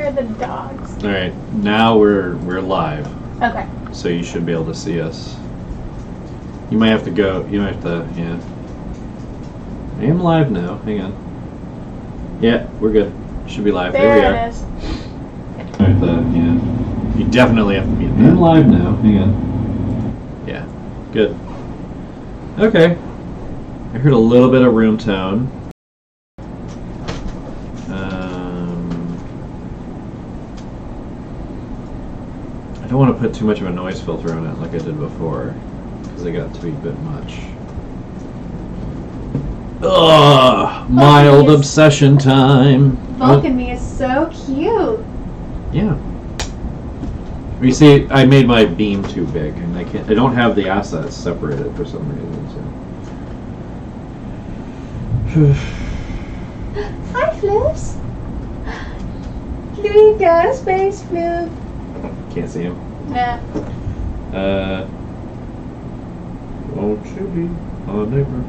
are the dogs? All right, now we're live, Okay. so you should be able to see us. You might have to go. You might have to. Yeah. I am live now. Hang on. Yeah, we're good. Should be live. There Here we it are. is. Yeah. You definitely have to mute that. I am live now. Hang on. Yeah. Good. Okay. I heard a little bit of room tone. I don't want to put too much of a noise filter on it like I did before, because it got to be a bit much. Ugh! Mild obsession time. Vulcan Me is so cute. Yeah. You see, I made my beam too big, and I don't have the assets separated for some reason. So. Hi, Flips. Here we go, Space Flip. Can't see him. Nah. Won't you be our neighbor?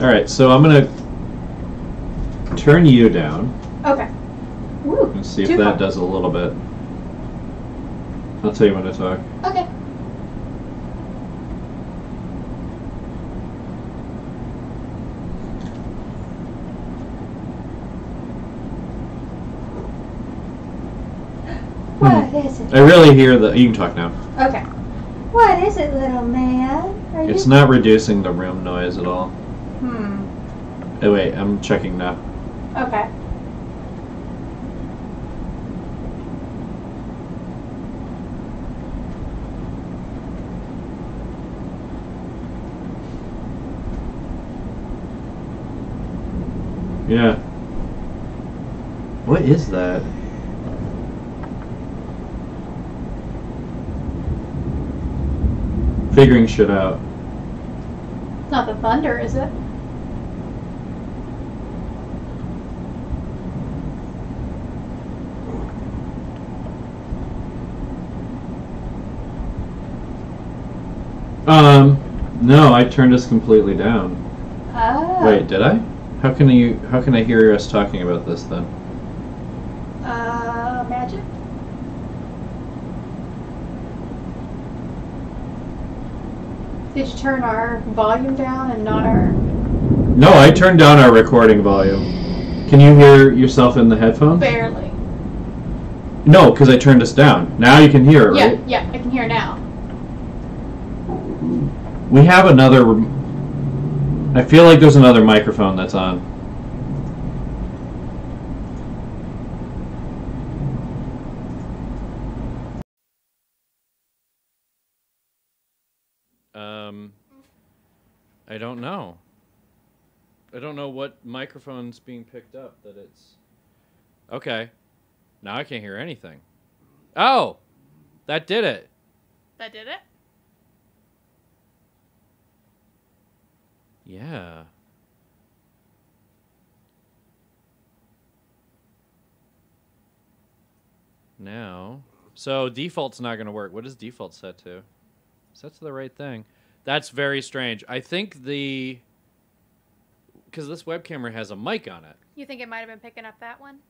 Alright, so I'm gonna turn you down. Okay. Woo. And see if that does a little bit. I'll tell you when to talk. Okay. What is it? I really hear the. You can talk now. Okay. What is it, little man? It's not reducing the room noise at all. Oh wait, I'm checking now. Okay. Yeah. What is that? Figuring shit out. It's not the thunder, is it? No, I turned us completely down. Oh. Wait, did I? How can I hear us talking about this then? Magic? Did you turn our volume down and not our... No, I turned down our recording volume. Can you hear yourself in the headphones? Barely. No, because I turned us down. Now you can hear it, right? Yeah, I can hear now. We have another... I feel like there's another microphone that's on. I don't know. I don't know what microphone's being picked up that it's... Okay. Now I can't hear anything. Oh! That did it. That did it? Yeah. Now... So default's not going to work. What is default set to? Set to the right thing. That's very strange. I think the... Because this web camera has a mic on it. You think it might have been picking up that one?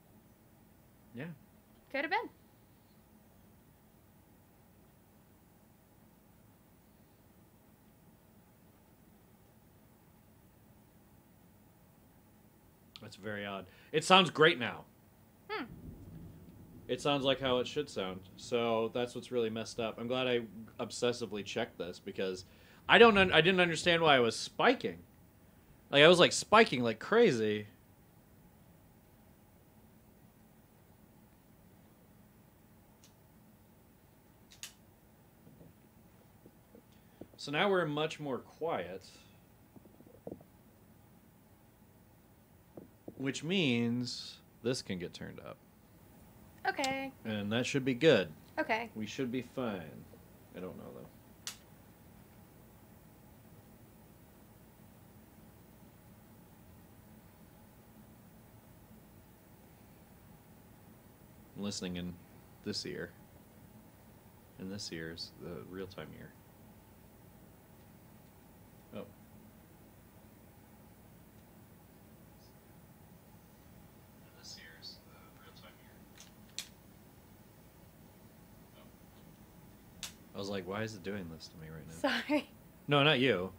Yeah. Could have been. That's very odd. It sounds great now. It sounds like how it should sound. So that's what's really messed up. I'm glad I obsessively checked this because I didn't understand why I was spiking. Like I was like spiking like crazy. So now we're much more quiet. Which means this can get turned up. Okay. And that should be good. Okay. We should be fine. I don't know, though. I'm listening in this ear. And this ear is the real-time ear. Oh. I was like, why is it doing this to me right now? Sorry. No, not you.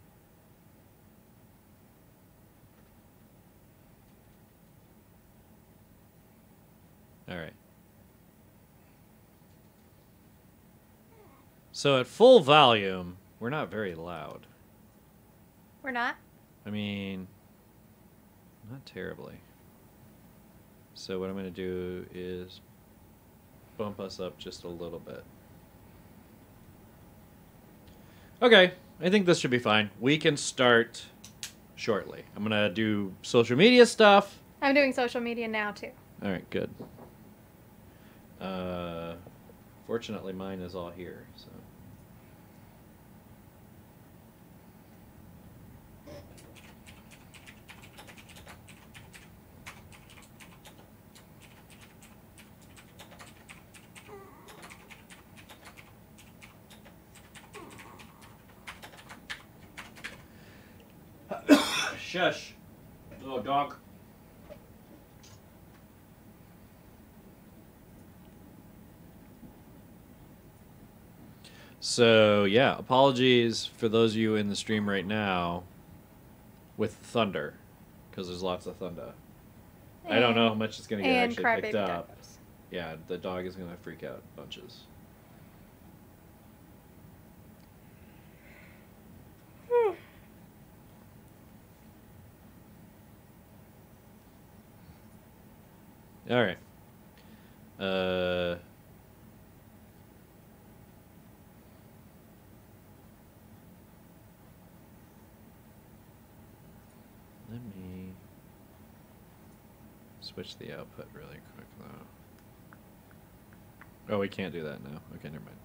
All right. So at full volume, we're not very loud. We're not? I mean, not terribly. So what I'm going to do is bump us up just a little bit. Okay, I think this should be fine. We can start shortly. I'm going to do social media stuff. I'm doing social media now, too. All right, good. Fortunately, mine is all here, so. Shush, little dog. So, yeah, apologies for those of you in the stream right now with thunder, because there's lots of thunder. I don't know how much it's going to get actually picked up. Doggos. Yeah, the dog is going to freak out bunches. All right. Let me switch the output really quick, though. Oh, we can't do that now. Okay, never mind.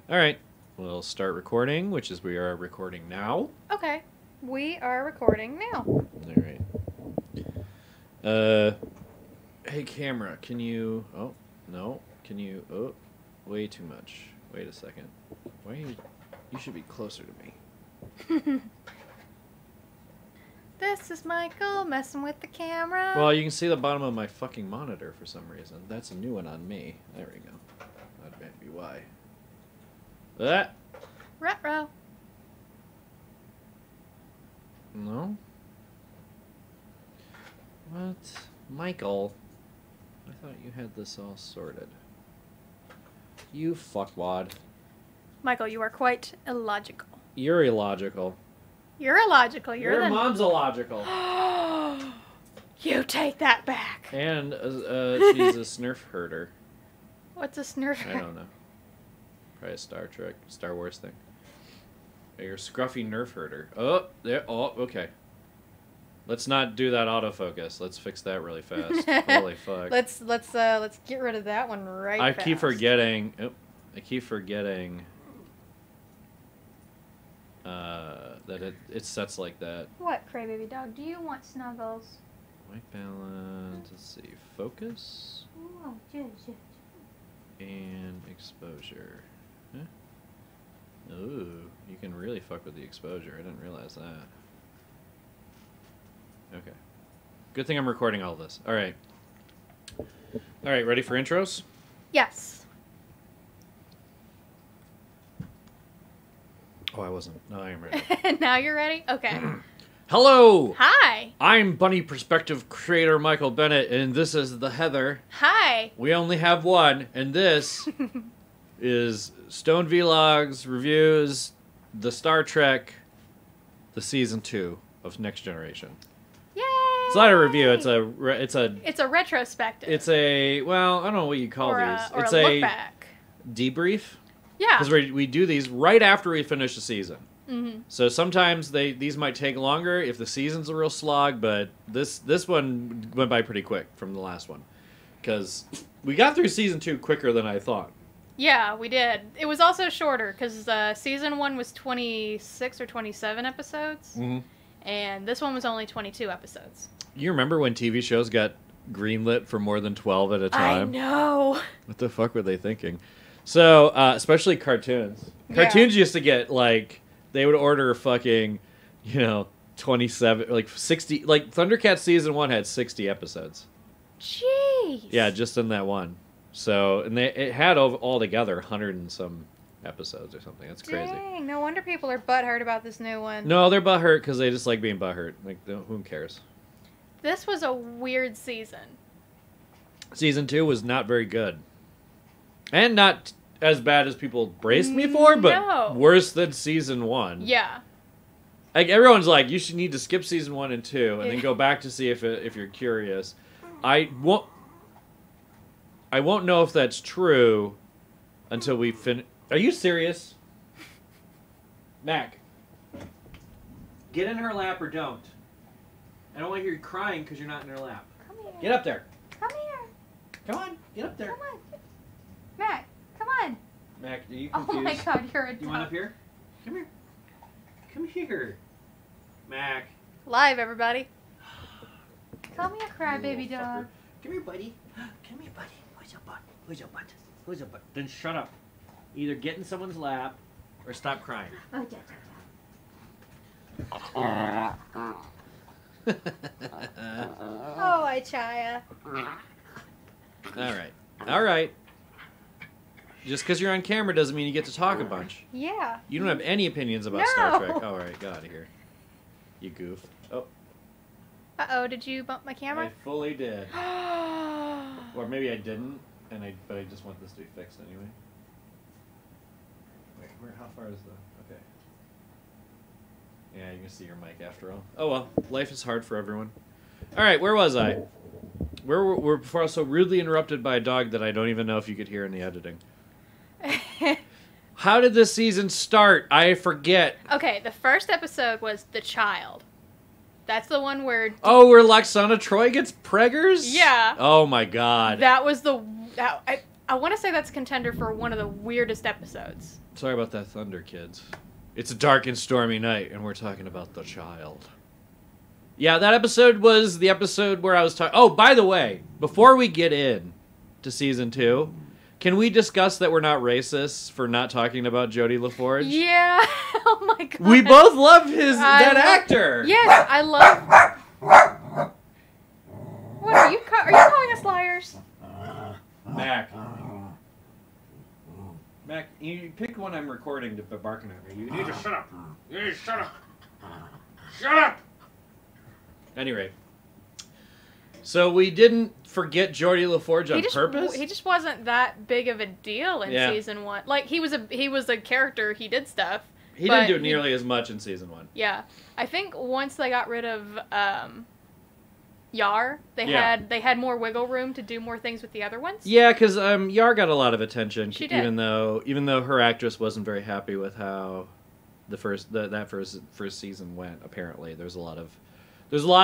All right. We'll start recording, which is we are recording now. Okay. We are recording now. All right. Hey, camera, can you... Oh, no. Can you... Oh, way too much. Wait a second. Why are you... You should be closer to me. This is Michael messing with the camera. Well, you can see the bottom of my fucking monitor for some reason. That's a new one on me. There we go. That might be why. That. Ruh-roh. No. What? Michael. I thought you had this all sorted. You fuckwad. Michael, you are quite illogical. You're illogical. You're illogical. You're Your the... mom's illogical. You take that back. And she's a Snurf herder. What's a snurf? I don't know. Probably a Star Wars thing. You're a scruffy Nerf herder. Oh, there. Oh, okay. Let's not do that autofocus. Let's fix that really fast. Holy fuck. Let's get rid of that one right I fast. keep forgetting. Oh, I keep forgetting that it sets like that. What, crybaby dog? Do you want snuggles? White balance. Let's see. Focus Oh, and exposure. Huh? Ooh, you can really fuck with the exposure. I didn't realize that. Okay. Good thing I'm recording all this. All right. All right, ready for intros? Yes. Oh, I wasn't. No, I am ready. Now you're ready? Okay. Hello! Hi. I'm Bunny Perspective creator Michael Bennett, and this is the Heather. Hi. We only have one, and this is Stone Vlogs reviews the Star Trek, the season 2 of Next Generation. Yay! It's not a review. It's a retrospective. It's a well, I don't know what you call or these. Or It's a look back. Debrief. Yeah. Because we do these right after we finish the season. Mm-hmm. So sometimes these might take longer if the season's a real slog, but this one went by pretty quick from the last one. Because we got through season 2 quicker than I thought. Yeah, we did. It was also shorter because season 1 was 26 or 27 episodes, and this one was only 22 episodes. You remember when TV shows got greenlit for more than 12 at a time? I know. What the fuck were they thinking? So, especially cartoons. Cartoons used to get, like, they would order fucking, 27, like 60, like Thundercats season 1 had 60 episodes. Jeez. Yeah, just in that one. So, and it had all together 100 and some episodes or something. That's crazy. Dang, no wonder people are butthurt about this new one. No, they're butthurt because they just like being butthurt. Like, who cares? This was a weird season. Season 2 was not very good. And not as bad as people braced me for, but worse than Season 1. Yeah. Like, everyone's like, you should need to skip Season 1 and 2 and then go back to see if you're curious. I won't know if that's true until we finish. Are you serious? Mac, get in her lap or don't. I don't want to hear you crying because you're not in her lap. Come here. Get up there. Come here. Come on, get up there. Come on. Mac, come on. Mac, are you confused? Oh my god, you're a You want up here? Come here. Come here. Mac. Live, everybody. Call me a crybaby dog. Fucker. Come here, buddy. Come here, buddy. Where's your butt? Where's your butt? Where's your butt? Then shut up. Either get in someone's lap or stop crying. Oh, I chaya. All right. Just because you're on camera doesn't mean you get to talk a bunch. Yeah. You don't have any opinions about Star Trek. All right, get out of here. You goof. Oh. Uh-oh, did you bump my camera? I fully did. Or maybe I didn't, but I just want this to be fixed anyway. Wait, how far is the... Okay. Yeah, you can see your mic after all. Oh well, life is hard for everyone. All right, where was I? We're before I was so rudely interrupted by a dog that I don't even know if you could hear in the editing. How did this season start? I forget. Okay, the first episode was The Child. That's the one where... Oh, where Lwaxana Troi gets preggers? Yeah. Oh my god. That was the... I want to say that's a contender for one of the weirdest episodes. Sorry about that thunder, kids. It's a dark and stormy night, and we're talking about The Child. Yeah, that episode was the episode where I was talking... Oh, by the way, before we get in to Season 2, can we discuss that we're not racist for not talking about Jodie LaForge? Yeah. Oh my god. We both love that actor. Yes, I love... What, are you calling us liars? Mac. Mac, you pick one I'm recording to be barking at me. You need to shut up. You need to shut up. Shut up! Anyway. So we didn't forget Jodie LaForge on purpose? He just wasn't that big of a deal in Season 1. Like, he was a character, he did stuff. He didn't do nearly as much in Season 1. Yeah. I think once they got rid of Yar, they had more wiggle room to do more things with the other ones. Yeah, because Yar got a lot of attention. She did. Even though her actress wasn't very happy with how that first season went. Apparently, there's a lot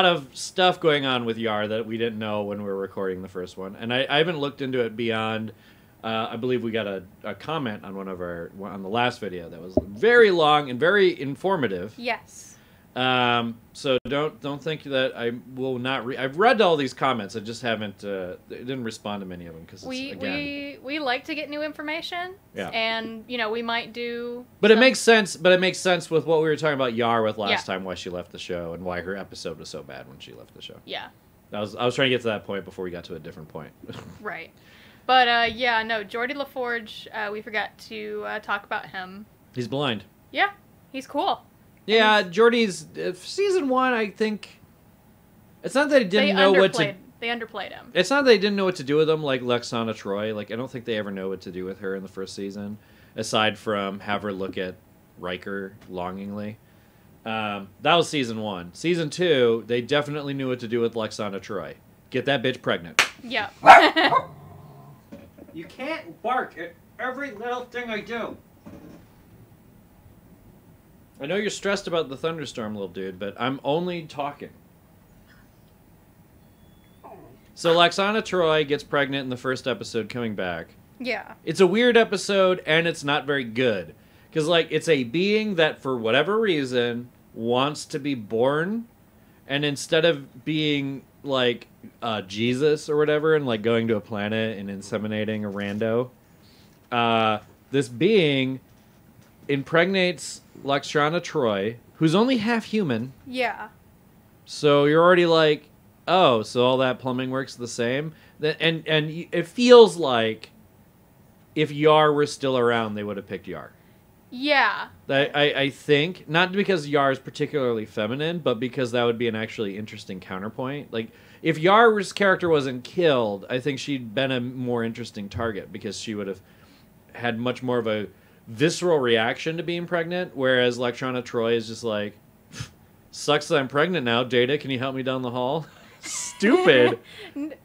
of stuff going on with Yar that we didn't know when we were recording the first one, and I haven't looked into it beyond. I believe we got a comment on on the last video that was very long and very informative. Yes. So don't think that I will not I've read all these comments. I just haven't didn't respond to many of them because we like to get new information. Yeah. And we might do. But it makes sense. But it makes sense with what we were talking about Yar with last time, why she left the show and why her episode was so bad when she left the show. Yeah. I was trying to get to that point before we got to a different point. Right. But Jodie LaForge, we forgot to talk about him. He's blind. Yeah, he's cool. Yeah, Jordie's Season 1, I think. It's not that he didn't know what to. They underplayed him. It's not that they didn't know what to do with him, like Lwaxana Troi. Like, I don't think they ever know what to do with her in the first season, aside from have her look at Riker longingly. That was Season 1. Season 2, they definitely knew what to do with Lwaxana Troi. Get that bitch pregnant. Yeah. You can't bark at every little thing I do. I know you're stressed about the thunderstorm, little dude, but I'm only talking. So Lwaxana Troi gets pregnant in the first episode coming back. Yeah. It's a weird episode, and it's not very good. Because, it's a being that, for whatever reason, wants to be born, and instead of being, Jesus or whatever, and, going to a planet and inseminating a rando, this being impregnates Lwaxana Troi, who's only half human. Yeah. So you're already like, oh, so all that plumbing works the same? And it feels like if Yar were still around, they would have picked Yar. Yeah. I think, not because Yar is particularly feminine, but because that would be an actually interesting counterpoint. Like, if Yar's character wasn't killed, I think she'd been a more interesting target because she would have had much more of a visceral reaction to being pregnant, whereas Electrona Troy is just like, sucks that I'm pregnant now. Data, can you help me down the hall? Stupid.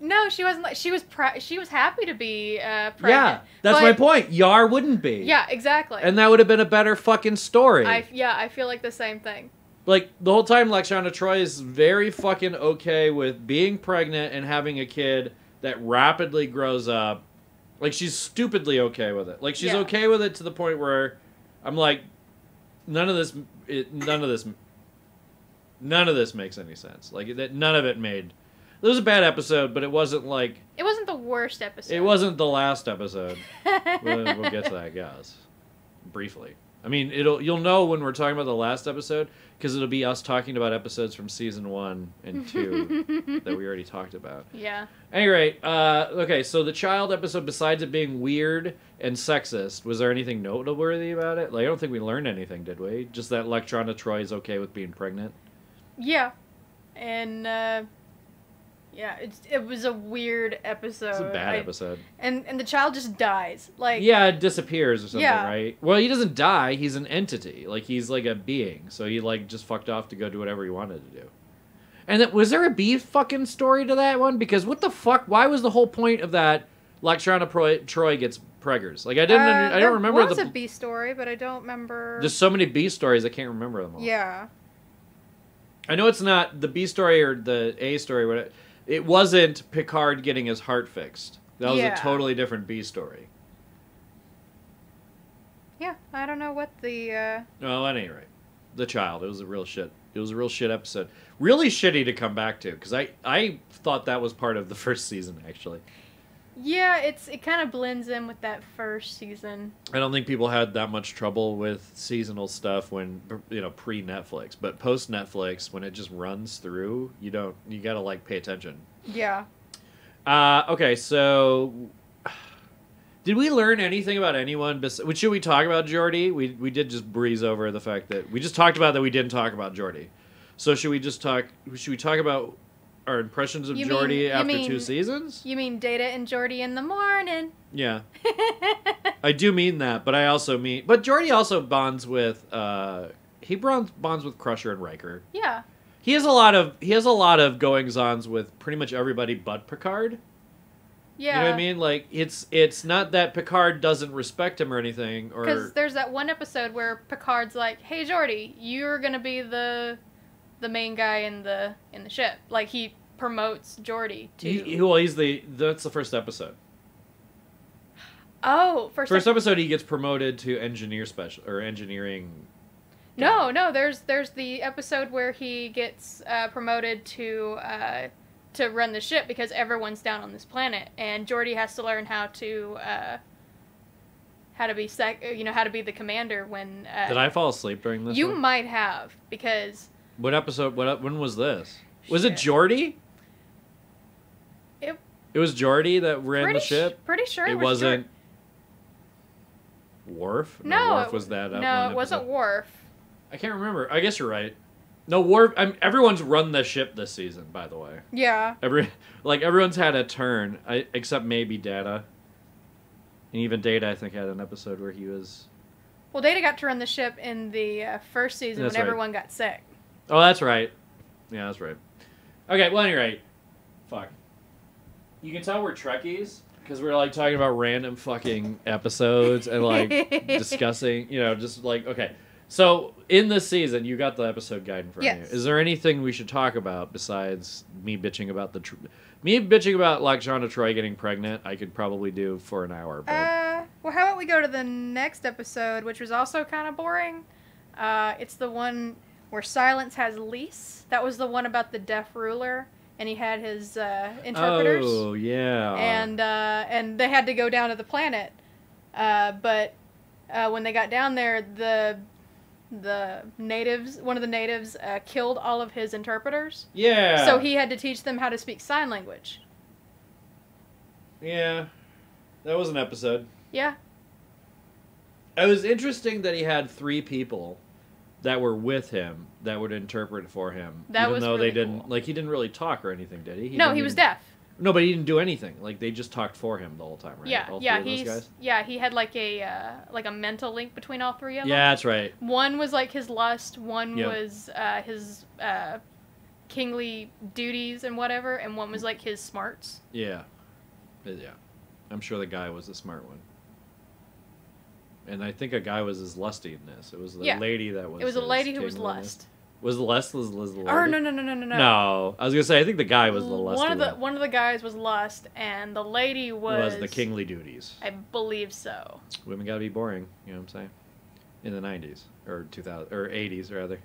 No, she wasn't. Like, she was happy to be pregnant. Yeah, that's my point. Yar wouldn't be. Yeah, exactly. And that would have been a better fucking story. I feel like the same thing. Like, the whole time, Electrona Troy is very fucking okay with being pregnant and having a kid that rapidly grows up. Like, she's stupidly okay with it. Like, she's okay with it to the point where I'm like, none of this makes any sense. Like, none of it made. It was a bad episode, but it wasn't like. It wasn't the worst episode. It wasn't the last episode. We'll get to that, guys. Briefly. I mean, you'll know when we're talking about the last episode because it'll be us talking about episodes from season 1 and 2 that we already talked about. Yeah. Anyway, okay, so the child episode, besides it being weird and sexist, was there anything noteworthy about it? Like, I don't think we learned anything, did we? Just that Electrona Troy is okay with being pregnant. Yeah, and yeah, it was a weird episode. It's a bad episode. And the child just dies. Like, yeah, it disappears or something, right? Well, he doesn't die. He's an entity. Like, he's like a being. So he like just fucked off to go do whatever he wanted to do. And was there a B fucking story to that one? Because what the fuck? Why was the whole point of that Electrona Troy gets preggers? Like, I don't remember. There was a B story, but I don't remember. There's so many B stories, I can't remember them all. Yeah. I know it's not the B story or the A story. Whatever. It wasn't Picard getting his heart fixed. That was a totally different B story. Yeah, I don't know what the. Well, at any rate, the child. It was a real shit. It was a real shit episode. Really shitty to come back to because I thought that was part of the first season actually. Yeah, it kind of blends in with that first season. I don't think people had that much trouble with seasonal stuff when, pre-Netflix. But post-Netflix, when it just runs through, you gotta, like, pay attention. Yeah. Okay, so... Did we learn anything about anyone? Should we talk about Geordi? We did just breeze over the fact that... We just talked about that we didn't talk about Geordi. So should we talk about... our impressions of Geordi after 2 seasons? You mean Data and Geordi in the morning? Yeah. I do mean that, but I also mean... But Geordi also bonds with... he bonds with Crusher and Riker. Yeah. He has a lot of goings-ons with pretty much everybody but Picard. Yeah. You know what I mean? Like, it's not that Picard doesn't respect him or anything, or... Because there's that one episode where Picard's like, hey, Geordi, you're gonna be the main guy in the ship. Like, he promotes Geordi to... That's the first episode. Oh, first episode he gets promoted to engineering. No, there's the episode where he gets promoted to run the ship because everyone's down on this planet, and Geordi has to learn how to be how to be the commander when. Did I fall asleep during this? You one? might have, because. What episode? When was this? Was it Geordi? It was Geordi that ran the ship? Pretty sure it wasn't Worf? No, Worf was that no, it wasn't Worf. I can't remember. I guess you're right. No, Worf... everyone's run the ship this season, by the way. Yeah. Everyone's had a turn, except maybe Data. And even Data, I think, had an episode where he was... Well, Data got to run the ship in the first season when everyone got sick. Oh, that's right. Yeah, that's right. Okay, well, anyway. Fuck. You can tell we're Trekkies because we're, like, talking about random fucking episodes and, like, discussing, just, like, okay. So, in this season, you got the episode guide in front of you. Is there anything we should talk about besides me bitching about Electrona Troy getting pregnant? I could probably do for an hour. But... well, how about we go to the next episode, which was also kind of boring. It's the one where Silence has Lise. That was the one about the deaf ruler, and he had his interpreters. Oh, yeah. And they had to go down to the planet. But when they got down there, one of the natives killed all of his interpreters. Yeah. So he had to teach them how to speak sign language. Yeah. That was an episode. Yeah. It was interesting that he had 3 people that were with him that would interpret for him. That even was though really they didn't, cool. like, he didn't really talk or anything, did he? No, he was deaf. No, but he didn't do anything. Like, they just talked for him the whole time, right? Yeah, All yeah, 3 of those guys? yeah, he had like a mental link between all 3 of them. Yeah, that's right. One was like his lust, one Yep. was his kingly duties and whatever, and one was like his smarts. Yeah. Yeah. I'm sure the guy was the smart one. And I think a guy was his lustiness. It was the lady that was. It was a his lady who was kingliness. lust. Was the lady? Or no. No, I was gonna say I think the guy was the lusty One of the guys was lust, and the lady was the kingly duties. I believe so. Women gotta be boring. You know what I'm saying? In the 90s or 2000 or 80s rather.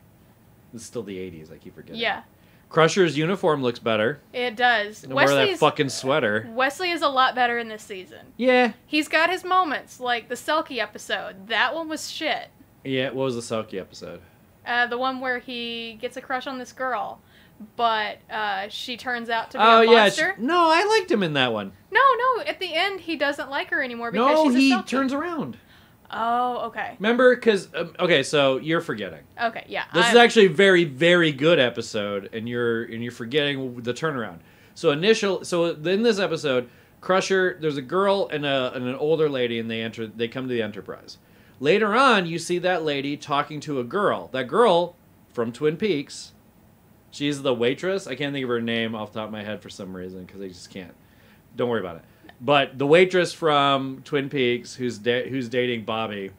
It's still the 80s. I keep forgetting. Yeah. Crusher's uniform looks better. It does. And wear that fucking sweater. Wesley is a lot better in this season. Yeah. He's got his moments, like the Selkie episode. That one was shit. Yeah, what was the Selkie episode? The one where he gets a crush on this girl, but she turns out to be a monster. No, I liked him in that one. No, at the end he doesn't like her anymore because she's a Selkie. Turns around. Oh, okay. Remember, because okay, so you're forgetting. Okay, yeah. This is actually a very, very good episode, and you're forgetting the turnaround. So in this episode, Crusher, there's a girl and an older lady, and they come to the Enterprise. Later on, you see that lady talking to a girl. That girl from Twin Peaks. She's the waitress. I can't think of her name off the top of my head for some reason because I just can't. Don't worry about it. But the waitress from Twin Peaks, who's dating Bobby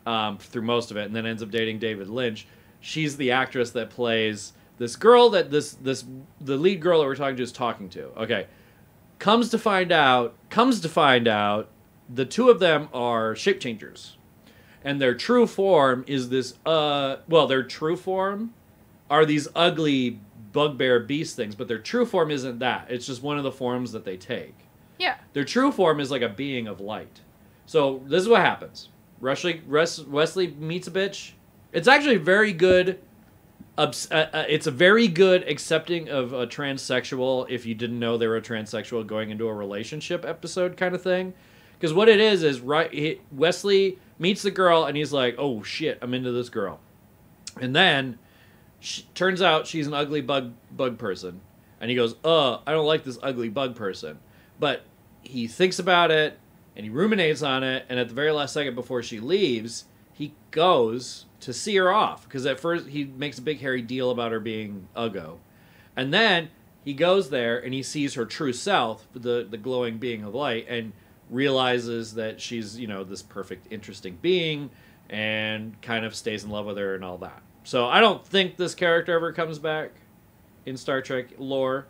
through most of it, and then ends up dating David Lynch, she's the actress that plays this girl that the lead girl that we're talking to is talking to. Okay, comes to find out, the 2 of them are shape changers, and their true form is this. Their true form are these ugly bugbear beast things, but their true form isn't that. It's just one of the forms that they take. Yeah. Their true form is like a being of light. So this is what happens. Wesley meets a bitch. It's actually very good. It's a very good accepting of a transsexual if you didn't know they were a transsexual going into a relationship episode kind of thing. Because what it is Wesley meets the girl and he's like, oh shit, I'm into this girl. And then turns out she's an ugly bug person. And he goes, I don't like this ugly bug person. But he thinks about it, and he ruminates on it, and at the very last second before she leaves, he goes to see her off. Because at first, he makes a big hairy deal about her being uggo. And then, he goes there, and he sees her true self, the glowing being of light, and realizes that she's, this perfect, interesting being, and kind of stays in love with her and all that. So, I don't think this character ever comes back in Star Trek lore,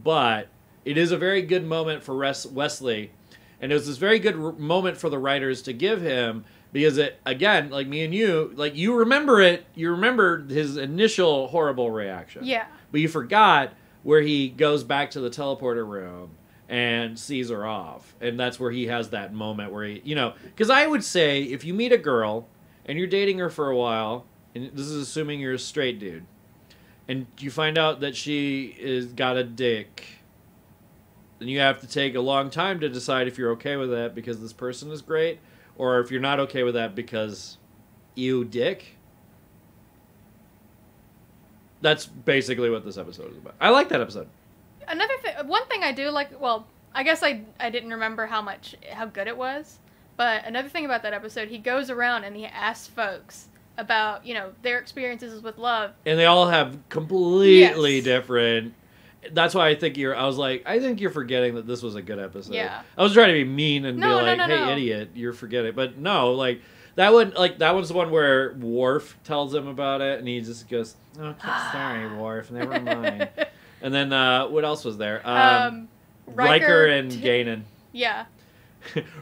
but it is a very good moment for Wesley, and it was this very good moment for the writers to give him, because it, again, like me and you, like you remember it, you remember his initial horrible reaction. Yeah. But you forgot where he goes back to the teleporter room and sees her off, and that's where he has that moment where he, because I would say if you meet a girl and you're dating her for a while, and this is assuming you're a straight dude, and you find out that she is got a dick, then you have to take a long time to decide if you're okay with that because this person is great, or if you're not okay with that because you dick. That's basically what this episode is about. I like that episode. One thing I do like, well, I guess I didn't remember how good it was, but another thing about that episode, he goes around and he asks folks about, their experiences with love. And they all have completely different. That's why I think I think you're forgetting that this was a good episode. Yeah. I was trying to be mean and hey, idiot, you're forgetting. But no, that one's the one where Worf tells him about it, and he just goes, oh, sorry, Worf, never mind. And then, what else was there? Riker and Guinan. Yeah.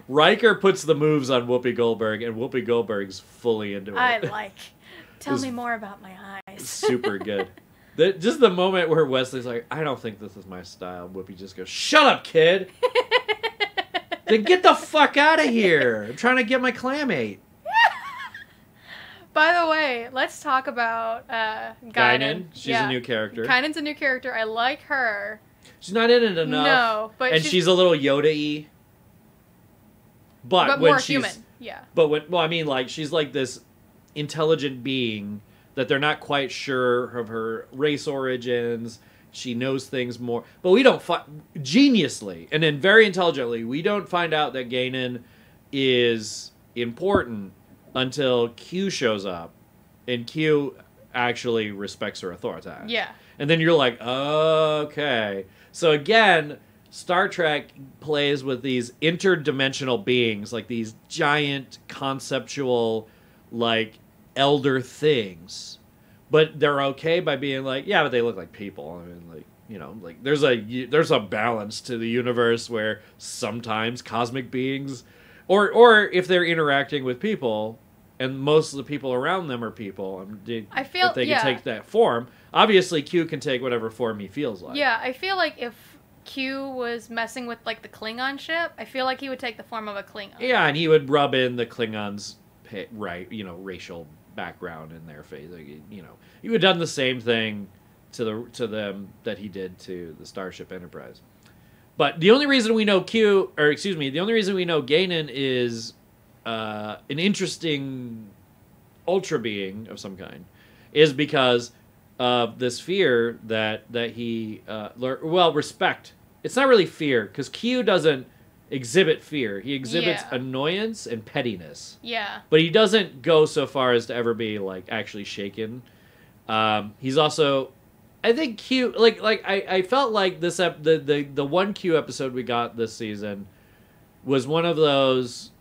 Riker puts the moves on Whoopi Goldberg, and Whoopi Goldberg's fully into it. Tell me more about my eyes. Super good. Just the moment where Wesley's like, I don't think this is my style. Whoopi just goes, shut up, kid. Then get the fuck out of here. I'm trying to get my clamate. By the way, let's talk about Guinan. She's a new character. Guinan's a new character. I like her. She's not in it enough. No, but she's a little Yoda-y. but when more she's human. Yeah. But when, well, I mean, like, she's like this intelligent being that they're not quite sure of her race origins. She knows things more, but we don't geniusly and then very intelligently. We don't find out that Guinan is important until Q shows up, and Q actually respects her authority. Yeah. And then you're like, okay. So again, Star Trek plays with these interdimensional beings, like these giant conceptual, like, elder things. But they're okay by being like, yeah, but they look like people. I mean, like, you know, like there's a balance to the universe where sometimes cosmic beings, or if they're interacting with people, and most of the people around them are people, I feel that they can take that form. Obviously, Q can take whatever form he feels like. Yeah, I feel like if Q was messing with like the Klingon ship, I feel like he would take the form of a Klingon. Yeah, and he would rub in the Klingons' racial background in their face. Like, you know, he would have done the same thing to them that he did to the Starship Enterprise. But the only reason we know the only reason we know Guinan is an interesting ultra being of some kind is because of this fear that he respect. It's not really fear, because Q doesn't exhibit fear. He exhibits annoyance and pettiness. Yeah. But he doesn't go so far as to ever be like actually shaken. He's also, I think, Q, I felt like this the one Q episode we got this season was one of those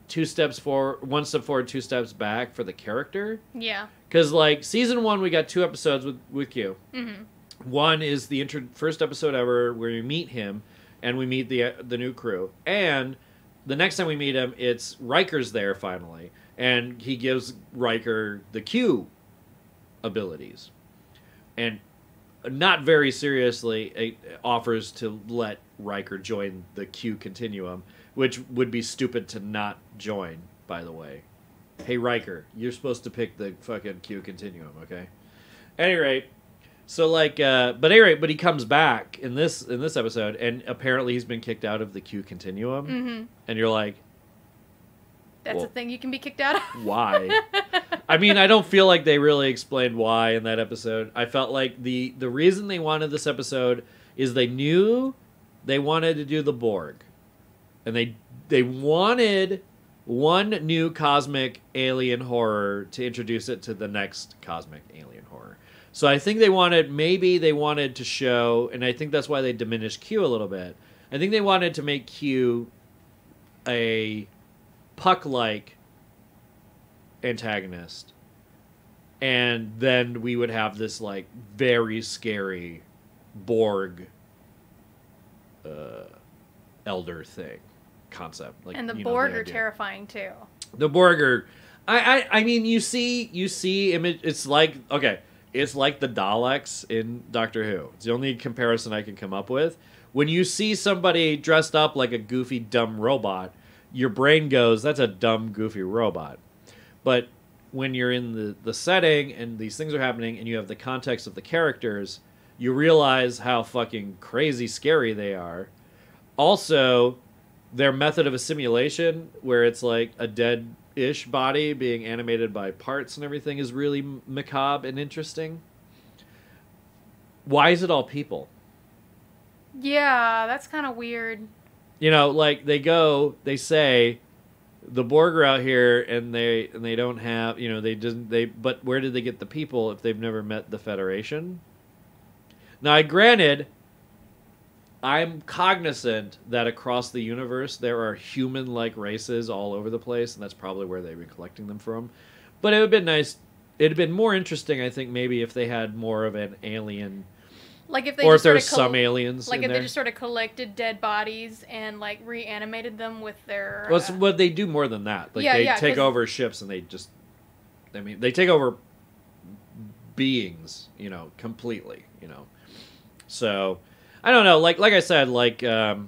2 steps forward, 1 step forward, 2 steps back for the character. Yeah. Because, like, season 1, we got 2 episodes with Q. Mm-hmm. One is the first episode ever where we meet him, and we meet the new crew. And the next time we meet him, it's Riker's there, finally. And he gives Riker the Q abilities. And not very seriously offers to let Riker join the Q continuum, which would be stupid to not join, by the way. Hey, Riker, you're supposed to pick the fucking Q continuum, okay? At any rate, so like, but he comes back in this episode, and apparently he's been kicked out of the Q continuum, Mm-hmm. and you're like, that's a thing you can be kicked out of. Why? I mean, I don't feel like they really explained why in that episode. I felt like the reason they wanted this episode is they knew they wanted to do the Borg, and they wanted one new cosmic alien horror to introduce it to the next cosmic alien horror. So I think they wanted to show, and I think that's why they diminished Q a little bit. I think they wanted to make Q a Puck-like antagonist, and then we would have this like very scary Borg elder thing concept. Like, and the Borg are terrifying too. The Borg are, I mean, you see image. It's like, okay, it's like the Daleks in Doctor Who. It's the only comparison I can come up with. When you see somebody dressed up like a goofy, dumb robot, your brain goes, that's a dumb, goofy robot. But when you're in the setting and these things are happening and you have the context of the characters, you realize how fucking crazy scary they are. Also, their method of assimilation, where it's like a dead-ish body being animated by parts and everything, is really macabre and interesting. Why is it all people? Yeah, that's kind of weird. You know, like, they say, the Borg are out here, and they don't have, you know, but where did they get the people if they've never met the Federation? Now, granted, I'm cognizant that across the universe there are human-like races all over the place, and that's probably where they've been collecting them from. But it would have been nice, it'd have been more interesting, I think, maybe if they had more of an alien. Like if they or just if there's some aliens. Like in if there. they just sort of collected dead bodies and like reanimated them with their. Well, they do more than that. Like they take over ships and they take over beings, you know, completely, you know. So I don't know. Like I said, like the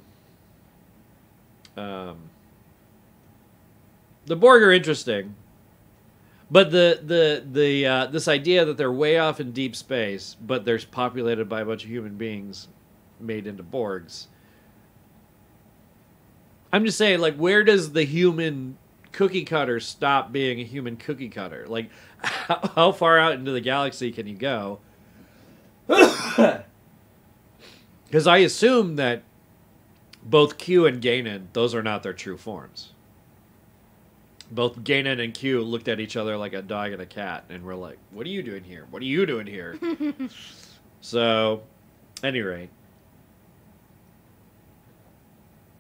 Borg are interesting. But this idea that they're way off in deep space, but they're populated by a bunch of human beings made into Borgs. I'm just saying, like, where does the human cookie cutter stop being a human cookie cutter? Like, how far out into the galaxy can you go? Because I assume that both Q and Ganon, those are not their true forms. Both Ganon and Q looked at each other like a dog and a cat, and were like, "What are you doing here? What are you doing here?" So, any rate,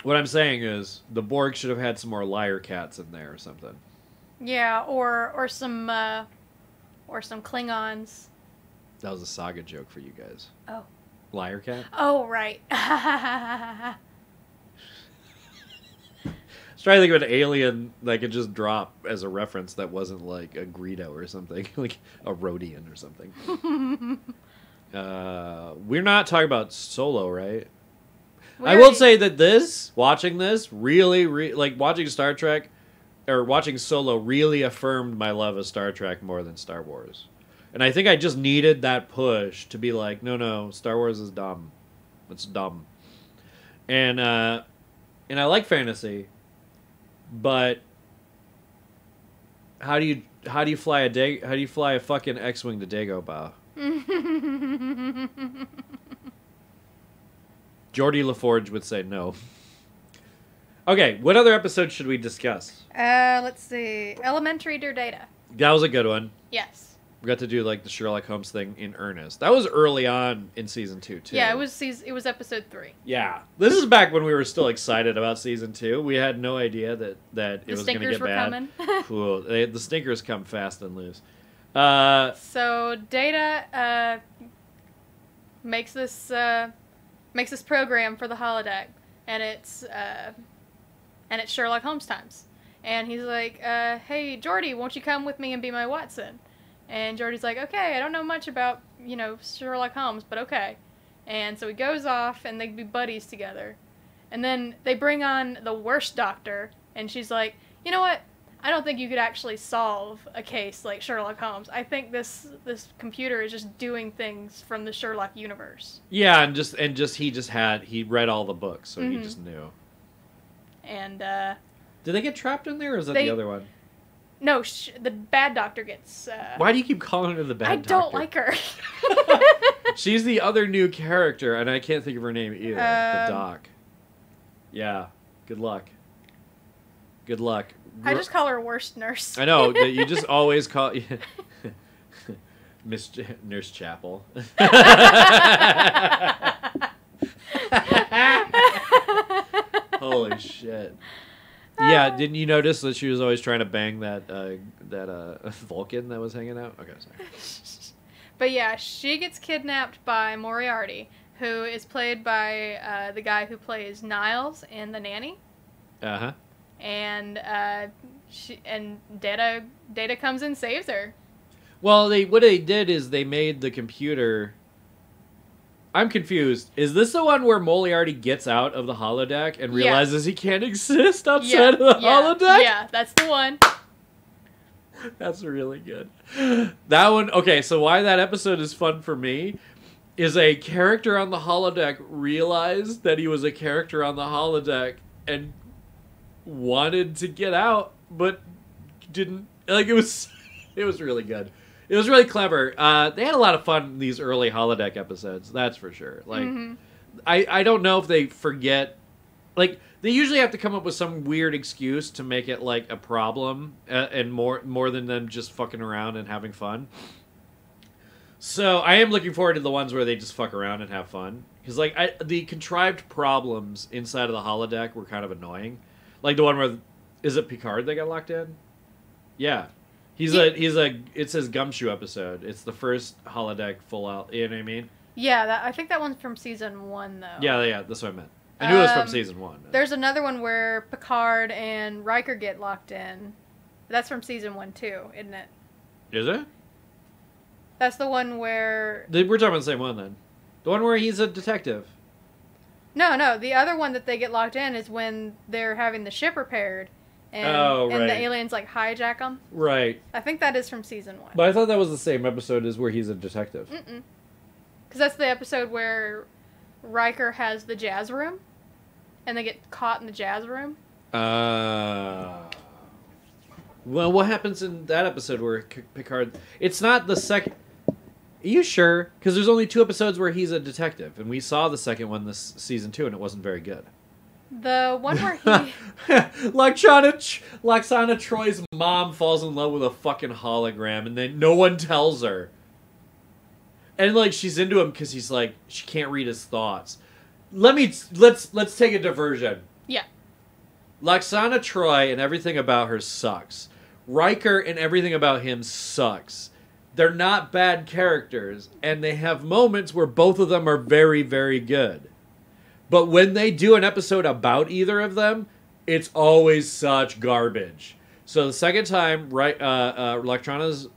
what I'm saying is the Borg should have had some more liar cats in there or something. Yeah, or some Klingons. That was a Saga joke for you guys. Oh. Liar cat? Oh, right. Trying to think of an alien that I could just drop as a reference that wasn't like a Greedo or something, like a Rhodian or something. We're not talking about Solo, right? I will say that watching this, really, like watching Star Trek, or watching Solo really affirmed my love of Star Trek more than Star Wars. And I think I just needed that push to be like, no, Star Wars is dumb. It's dumb. And I like fantasy. But how do you fly a fucking X-wing to Dagobah? Geordie LaForge would say no. Okay, what other episode should we discuss? Let's see. Elementary Dear Data. That was a good one. Yes. We got to do like the Sherlock Holmes thing in earnest. That was early on in season 2 too. Yeah, it was episode 3. Yeah, this is back when we were still excited about season 2. We had no idea that it was going to get bad. Coming. Cool. The stinkers come fast and loose. So Data makes this program for the holodeck, and it's Sherlock Holmes times. And he's like, "Hey, Geordie, won't you come with me and be my Watson?" And Geordie's like, "Okay, I don't know much about, Sherlock Holmes, but okay." And so he goes off, and they be buddies together. And then they bring on the worst doctor, and she's like, "You know what? I don't think you could actually solve a case like Sherlock Holmes. I think this computer is just doing things from the Sherlock universe." Yeah, and he read all the books, so he just knew. And did they get trapped in there, or is that the other one? No, the bad doctor gets... Why do you keep calling her the bad doctor? I don't like her. She's the other new character, and I can't think of her name either. The doc. Yeah. Good luck. Good luck. I just call her worst nurse. I know. You just always call... Nurse Chapel. Holy shit. Yeah, didn't you notice that she was always trying to bang that Vulcan that was hanging out? Okay, sorry. But yeah, she gets kidnapped by Moriarty, who is played by the guy who plays Niles in The Nanny. Uh-huh. And Data comes and saves her. Well, what they did is they made the computer... I'm confused. Is this the one where Moriarty gets out of the holodeck and realizes he can't exist outside of the holodeck? Yeah, that's the one. That's really good. That one... Okay, so why that episode is fun for me is a character on the holodeck realized that he was a character on the holodeck and wanted to get out, but didn't... Like, it was really good. It was really clever. They had a lot of fun in these early holodeck episodes, that's for sure. Like, I don't know if they forget... Like, they usually have to come up with some weird excuse to make it, like, a problem, and more than them just fucking around and having fun. So, I am looking forward to the ones where they just fuck around and have fun. Because, like, the contrived problems inside of the holodeck were kind of annoying. Like, the one where... Is it Picard that got locked in? Yeah. It's his Gumshoe episode. It's the first holodeck full out. You know what I mean? Yeah, I think that one's from season 1, though. Yeah, that's what I meant. I knew it was from season 1. There's another one where Picard and Riker get locked in. That's from season 1 too, isn't it? Is it? That's the one where... We're talking about the same one then. The one where he's a detective. No. The other one that they get locked in is when they're having the ship repaired. And the aliens, like, hijack them. Right. I think that is from season 1. But I thought that was the same episode as where he's a detective. Mm-mm. Because that's the episode where Riker has the jazz room. And they get caught in the jazz room. Well, what happens in that episode where Picard... It's not the second... Are you sure? Because there's only 2 episodes where he's a detective, and we saw the second one this season 2, and it wasn't very good. The one where he... Lwaxana Troy's mom falls in love with a fucking hologram, and then no one tells her. And, like, she's into him because he's, like, she can't read his thoughts. Let's take a diversion. Yeah. Lwaxana Troy and everything about her sucks. Riker and everything about him sucks. They're not bad characters, and they have moments where both of them are very, very good. But when they do an episode about either of them, it's always such garbage. So the second time, right, Lwaxana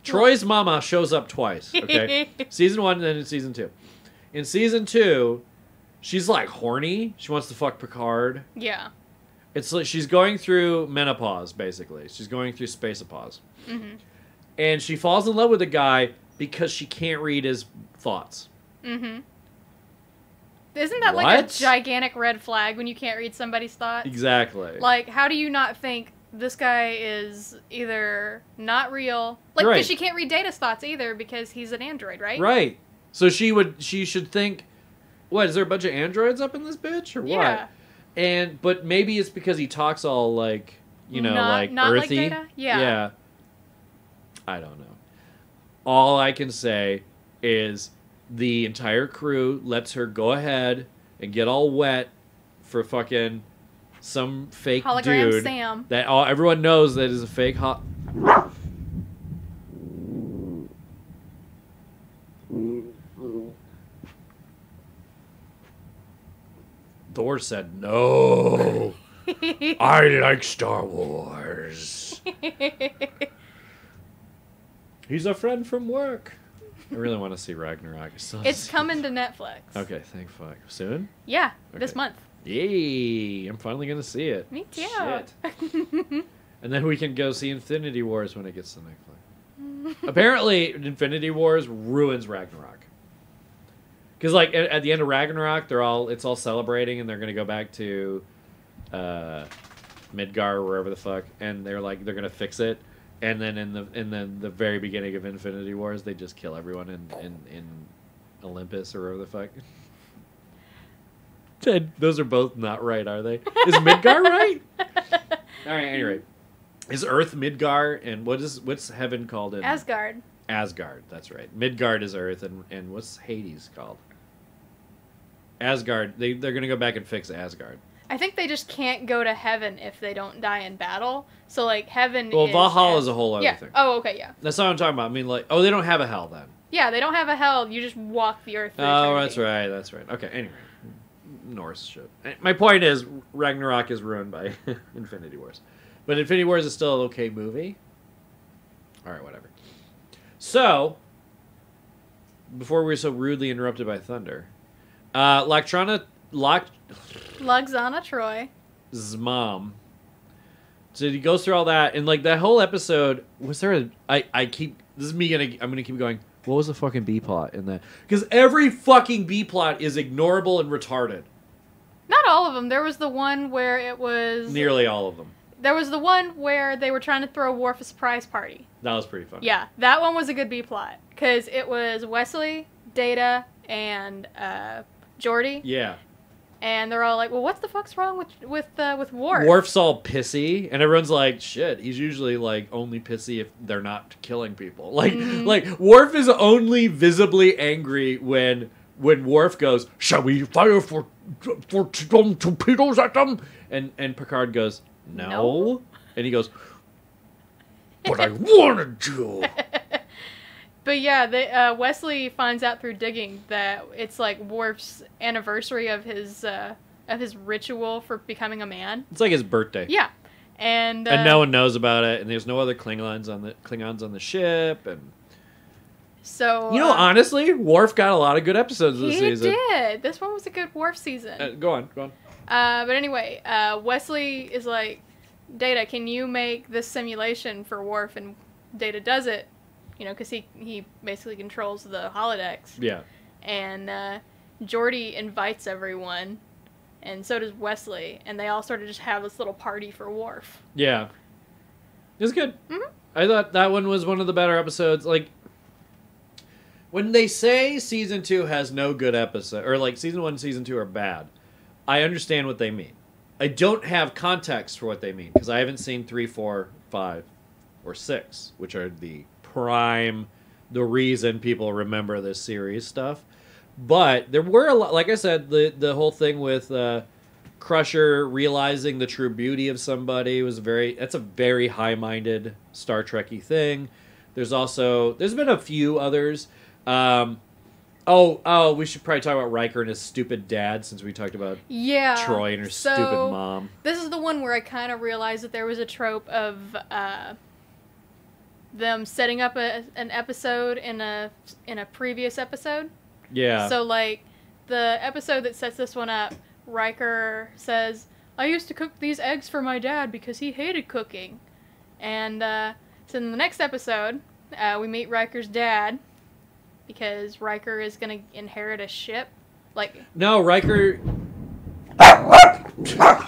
Troy's mama shows up twice. Okay, season 1 and then in season 2. In season 2, she's like horny. She wants to fuck Picard. Yeah. It's like she's going through menopause, basically. She's going through spaceopause. Mm-hmm. And she falls in love with a guy because she can't read his thoughts. Mm-hmm. Isn't that like a gigantic red flag when you can't read somebody's thoughts? Exactly. Like, how do you not think this guy is either not real? Like, because she can't read Data's thoughts either because he's an android, right? Right. So she should think, what, is there a bunch of androids up in this bitch or what? But maybe it's because he talks all like, not earthy. Like Data? Yeah. I don't know. All I can say is the entire crew lets her go ahead and get all wet for fucking some fake hologram dude Sam that everyone knows that is a fake Thor said no. I like Star Wars. He's a friend from work. I really want to see Ragnarok. It's coming to Netflix. Okay, thank fuck. Soon? Yeah, okay. This month. Yay! I'm finally going to see it. Me too. Shit. And then we can go see Infinity Wars when it gets to Netflix. Apparently, Infinity Wars ruins Ragnarok. Because, like, at the end of Ragnarok, it's all celebrating, and they're going to go back to Midgar or wherever the fuck, and they're going to fix it. And then in the very beginning of Infinity Wars, they just kill everyone in Olympus or wherever the fuck. Ted, those are both not right, are they? Is Midgar right? All right, anyway. Is Earth Midgar, and what's heaven called in? Asgard. Asgard, that's right. Midgard is Earth, and what's Hades called? Asgard. They're going to go back and fix Asgard. I think they just can't go to heaven if they don't die in battle. So, like, heaven Well, Valhalla is a whole other thing. Oh, okay, yeah. That's not what I'm talking about. I mean, like, they don't have a hell then. Yeah, they don't have a hell. You just walk the earth through eternity. That's right. Okay, anyway. Norse shit. My point is, Ragnarok is ruined by Infinity Wars. But Infinity Wars is still an okay movie. Alright, whatever. So, before we were so rudely interrupted by thunder, Lwaxana Troy's mom. So he goes through all that, and like that whole episode, was there I'm gonna keep going, what was the fucking B plot in that? Because every fucking B plot is ignorable and retarded. Not all of them. There was the one where it was... Nearly all of them. There was the one where they were trying to throw Worf a surprise party. That was pretty fun. Yeah, that one was a good B plot. Because it was Wesley, Data, and Geordi. Yeah. And they're all like, well, what the fuck's wrong with Worf? Worf's all pissy, and everyone's like, shit, he's usually like only pissy if they're not killing people. Like, like Worf is only visibly angry when Worf goes, shall we fire for torpedoes at them? And Picard goes, no. And he goes, but I wanted to. But yeah, Wesley finds out through digging that it's like Worf's anniversary of his ritual for becoming a man. It's like his birthday. Yeah, and no one knows about it, and there's no other Klingons on the ship, and so honestly, Worf got a lot of good episodes this season. He did. This one was a good Worf season. Go on. But anyway, Wesley is like, Data, can you make this simulation for Worf? And Data does it. Because he basically controls the holodecks. Yeah. And Geordi invites everyone and so does Wesley, and they all sort of just have this little party for Worf. Yeah. It was good. Mm-hmm. I thought that one was one of the better episodes. Like, when they say season 2 has no good episode, or like season 1 and season 2 are bad, I understand what they mean. I don't have context for what they mean, because I haven't seen 3, 4, 5, or 6, which are the reason people remember this series stuff. But there were a lot, like I said, the whole thing with Crusher realizing the true beauty of somebody was that's a very high-minded Star Trek-y thing. There's been a few others. We should probably talk about Riker and his stupid dad, since we talked about Troy and her stupid mom. This is the one where I kind of realized that there was a trope of them setting up an episode in a previous episode. Yeah. So, like, the episode that sets this one up, Riker says, I used to cook these eggs for my dad because he hated cooking. And so in the next episode, we meet Riker's dad, because Riker is going to inherit a ship. No, Riker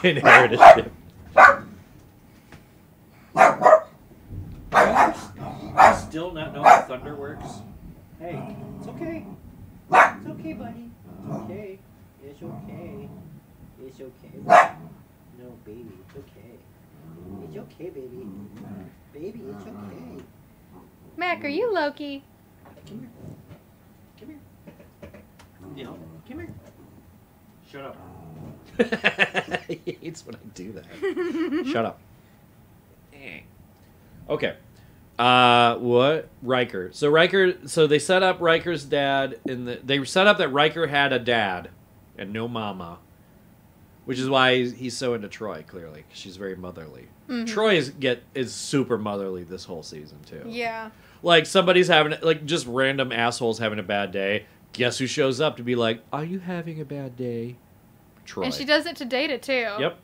inherited a ship. Still not know how thunder works? Hey, it's okay. It's okay, buddy. It's okay. It's okay. It's okay. No, baby, it's okay. It's okay, baby. Baby, it's okay. Mac, are you Loki? Come here. Come here. No, come here. Shut up. He hates when I do that. Shut up. Okay. What? Riker. So they set up Riker's dad they set up that Riker had a dad and no mama, which is why he's so into Troy, clearly. She's very motherly. Mm-hmm. Troy is super motherly this whole season, too. Yeah. Like, somebody's having, like, just random assholes having a bad day. Guess who shows up to be like, are you having a bad day? Troy. And she does it to Data, too. Yep.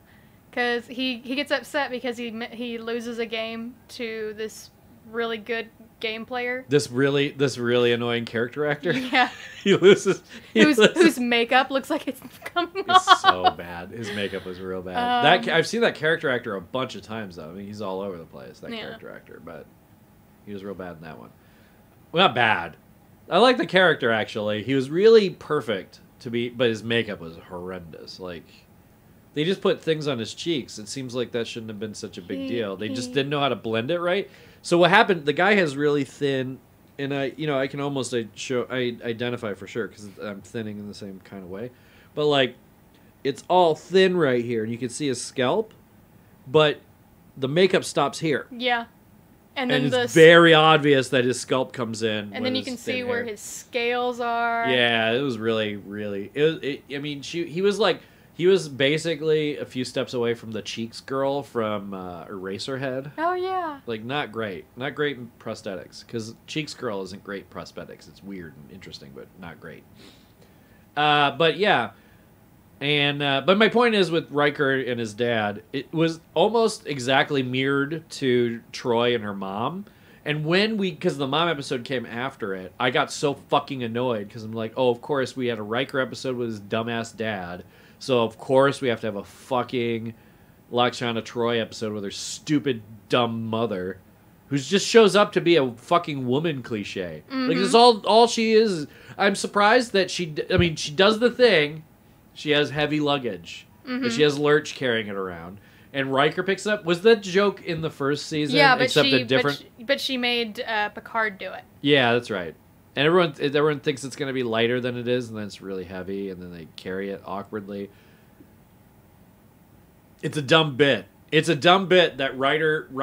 Because he gets upset because he loses a game to this really good game player. This really annoying character actor. Yeah. he loses. Whose makeup looks like it's coming off. It's so bad. His makeup was real bad. I've seen that character actor a bunch of times, though. I mean, he's all over the place, that character actor. But he was real bad in that one. Well, not bad. I like the character, actually. He was really perfect but his makeup was horrendous. Like, they just put things on his cheeks. It seems like that shouldn't have been such a big deal. They just didn't know how to blend it right. So what happened, the guy has really thin, and I can almost identify for sure because I'm thinning in the same kind of way. But, like, it's all thin right here, and you can see his scalp, but the makeup stops here. Yeah. And then it's very obvious that his scalp comes in. And then you can see where his scales are. Yeah, it was really, really... He was basically a few steps away from the Cheeks girl from Eraserhead. Oh, yeah. Like, not great. Not great in prosthetics. Because Cheeks girl isn't great prosthetics. It's weird and interesting, but not great. But, yeah. And but my point is with Riker and his dad, it was almost exactly mirrored to Troy and her mom. And because the mom episode came after it, I got so fucking annoyed because I'm like, oh, of course we had a Riker episode with his dumbass dad. So, of course, we have to have a fucking Lakshana Troy episode with her stupid, dumb mother who just shows up to be a fucking woman cliche. Mm-hmm. Like, that's all she is. I'm surprised that she does the thing. She has heavy luggage. Mm-hmm. And she has Lurch carrying it around. And Riker picks it up. Was that joke in the first season? Yeah, but she made Picard do it. Yeah, that's right. And everyone thinks it's going to be lighter than it is, and then it's really heavy, and then they carry it awkwardly. It's a dumb bit. It's a dumb bit that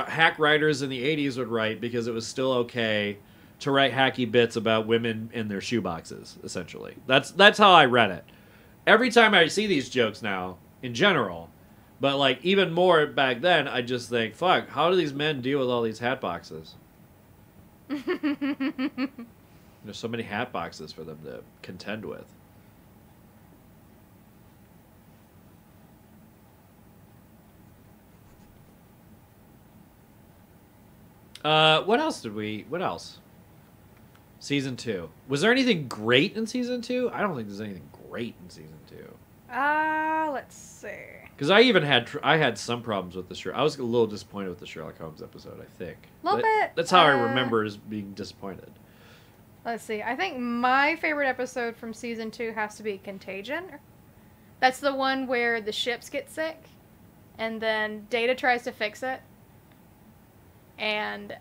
hack writers in the 80s would write because it was still okay to write hacky bits about women in their shoeboxes, essentially. That's how I read it. Every time I see these jokes now, in general, but like even more back then, I just think, fuck, how do these men deal with all these hat boxes? There's so many hat boxes for them to contend with. What else? Season 2. Was there anything great in Season 2? I don't think there's anything great in Season 2. Let's see. Because I even had some problems with the Sherlock. I was a little disappointed with the Sherlock Holmes episode, I think. A little bit. That's how I remember as being disappointed. Let's see. I think my favorite episode from season 2 has to be Contagion. That's the one where the ships get sick, and then Data tries to fix it, and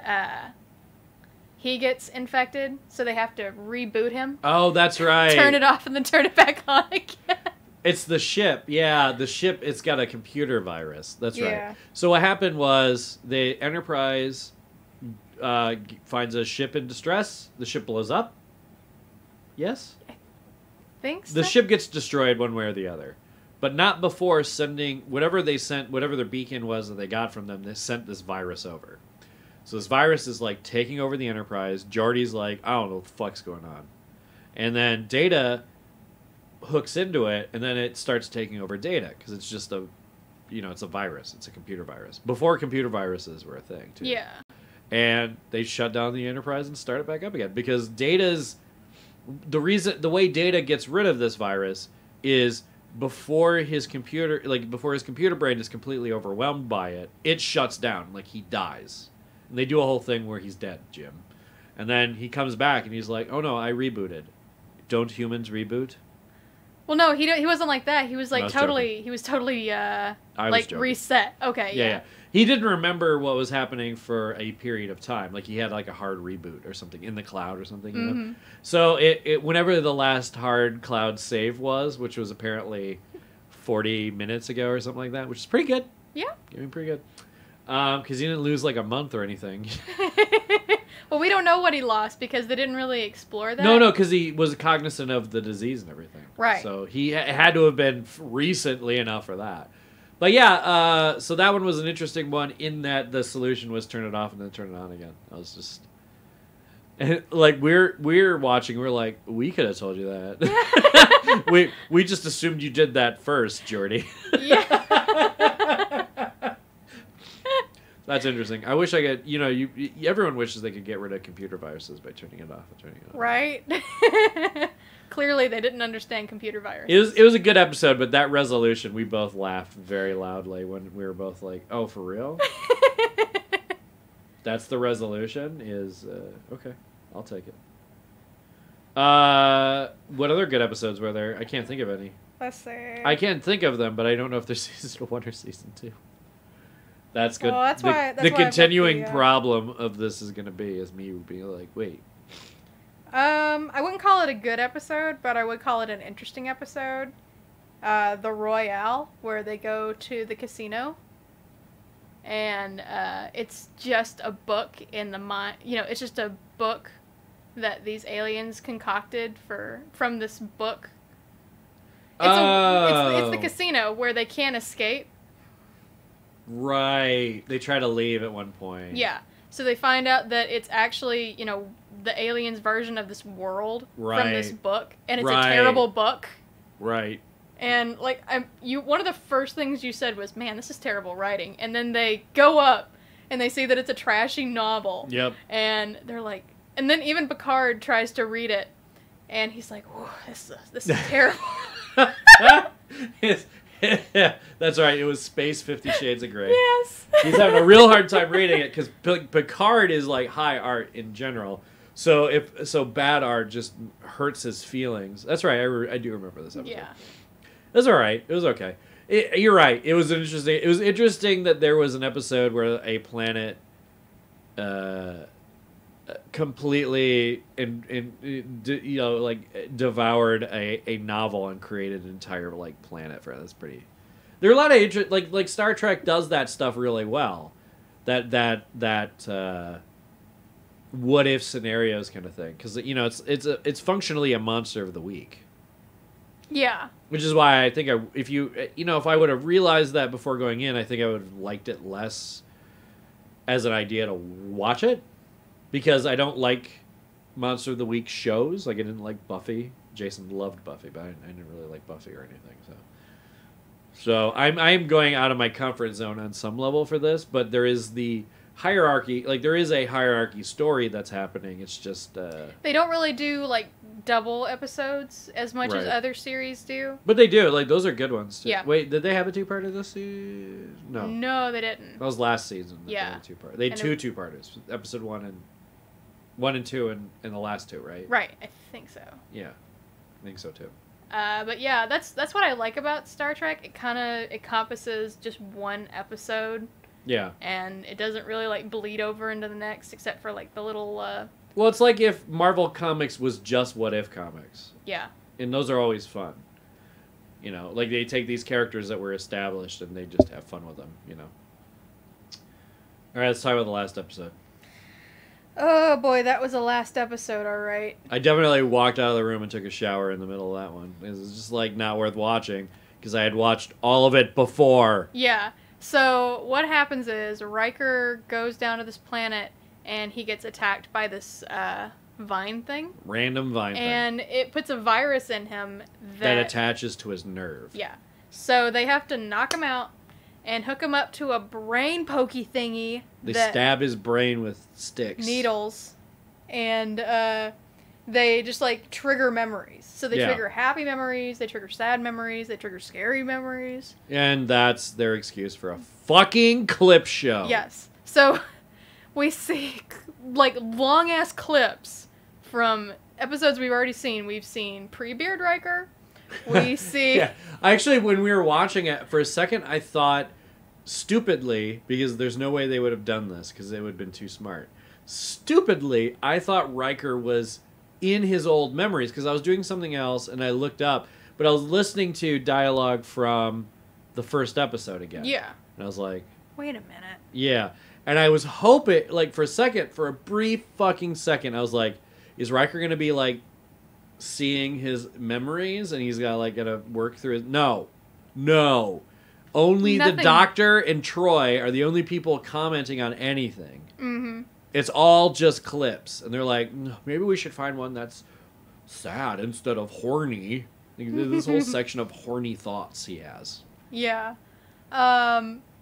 he gets infected, so they have to reboot him. Oh, that's right. Turn it off and then turn it back on again. It's the ship. Yeah, the ship, it's got a computer virus. That's Yeah. right. So what happened was the Enterprise finds a ship in distress. The ship blows up. Yes? Think so? The ship gets destroyed one way or the other. But not before sending whatever they sent, whatever their beacon was that they got from them, they sent this virus over. So this virus is like taking over the Enterprise. Geordi's like, I don't know what the fuck's going on. And then Data hooks into it, and then it starts taking over Data because it's just it's a virus. It's a computer virus. Before computer viruses were a thing, too. Yeah. And they shut down the Enterprise and start it back up again because the way Data gets rid of this virus is before his computer brain is completely overwhelmed by it, it shuts down, like he dies. And they do a whole thing where he's dead, Jim. And then he comes back and he's like, "Oh no, I rebooted." Don't humans reboot? Well, no, he wasn't like that. He was like totally. joking. He was totally was joking. reset. Okay. Yeah. He didn't remember what was happening for a period of time. Like he had like a hard reboot or something in the cloud or something. You know? So it whenever the last hard cloud save was, which was apparently 40 minutes ago or something like that, which is pretty good. Yeah. I mean, pretty good. Because he didn't lose like a month or anything. Well, we don't know what he lost because they didn't really explore that. No, because he was cognizant of the disease and everything. Right. So he had to have been recently enough for that. But yeah, so that one was an interesting one in that the solution was turn it off and then turn it on again. I was just... And like we're watching, we're like, we could have told you that. we just assumed you did that first, Geordi. Yeah. That's interesting. I wish I could. Everyone wishes they could get rid of computer viruses by turning it off and turning it on. Right. Clearly, they didn't understand computer viruses. It was a good episode, but that resolution, we both laughed very loudly when we were both like, "Oh, for real?" That's the resolution. Is okay. I'll take it. What other good episodes were there? I can't think of any. Let's see. I can't think of them, but I don't know if they're season 1 or season 2. That's good. Well, that's why the I continuing put the, problem of this is going to be is me being like, wait. I wouldn't call it a good episode, but I would call it an interesting episode. The Royale, where they go to the casino. And it's just a book in the mind. It's just a book that these aliens concocted from this book. It's the casino where they can't escape. Right. They try to leave at one point. Yeah. So they find out that it's actually, the aliens' version of this world from this book. And it's a terrible book. Right. And, one of the first things you said was, man, this is terrible writing. And then they go up and they see that it's a trashy novel. Yep. And they're like, and then even Picard tries to read it. And he's like, whoa, this is terrible. Yeah, that's right. It was Space 50 Shades of Grey. Yes. He's having a real hard time reading it because Picard is like high art in general. So bad art just hurts his feelings. That's right. I do remember this episode. Yeah. That's all right. It was okay. You're right. It was interesting. It was interesting that there was an episode where a planet completely devoured a novel and created an entire planet for it. That's pretty. There are a lot of interest. Like Star Trek does that stuff really well. That what if scenarios kind of thing, because it's functionally a monster of the week. Yeah. Which is why I think if I would have realized that before going in, I think I would have liked it less as an idea to watch it, because I don't like Monster of the Week shows. Like I didn't like Buffy. Jason loved Buffy, but I didn't really like Buffy or anything. So I'm going out of my comfort zone on some level for this, but there is the hierarchy. Like there is a hierarchy story that's happening. It's just they don't really do like double episodes as much as Right. other series do. but they do. Like those are good ones. Too. Yeah. Wait, did they have a two-parter this season? No. No, they didn't. That was last season. That Yeah. They had a two-part. They had And two-parters. Episode 1 and 2 and the last two, right? Right, I think so. Yeah. I think so too. But yeah, that's what I like about Star Trek. It kind of encompasses just one episode, Yeah. and it doesn't really like bleed over into the next, except for like the little Well, it's like if Marvel Comics was just What If Comics. yeah. And those are always fun. You know, like they take these characters that were established and they just have fun with them, you know. All right, let's talk about the last episode. Oh boy, that was the last episode, all right. I definitely walked out of the room and took a shower in the middle of that one. It was just like not worth watching because I had watched all of it before. Yeah. So what happens is Riker goes down to this planet and he gets attacked by this vine thing. Random vine And it puts a virus in him that attaches to his nerve. Yeah. So they have to knock him out and hook him up to a brain pokey thingy. They that stab his brain with sticks. needles, and they just like trigger memories. So they Yeah. trigger happy memories, they trigger sad memories, they trigger scary memories. And that's their excuse for a fucking clip show. Yes. So we see like long ass clips from episodes we've already seen. We've seen pre-Beard Riker. We see Yeah. Actually, when we were watching it, for a second, I thought, stupidly, because there's no way they would have done this, because they would have been too smart. Stupidly, I thought Riker was in his old memories, because I was doing something else, and I looked up, but I was listening to dialogue from the first episode again. Yeah. And I was like, Wait a minute. yeah. And I was hoping, like, for a second, for a brief fucking second, I was like, is Riker going to be, like, seeing his memories and he's got like gotta work through his no only Nothing. the Doctor and Troy are the only people commenting on anything. Mm-hmm. It's all just clips, and they're like, "No, maybe we should find one that's sad instead of horny." Like, this whole section of horny thoughts he has. Yeah.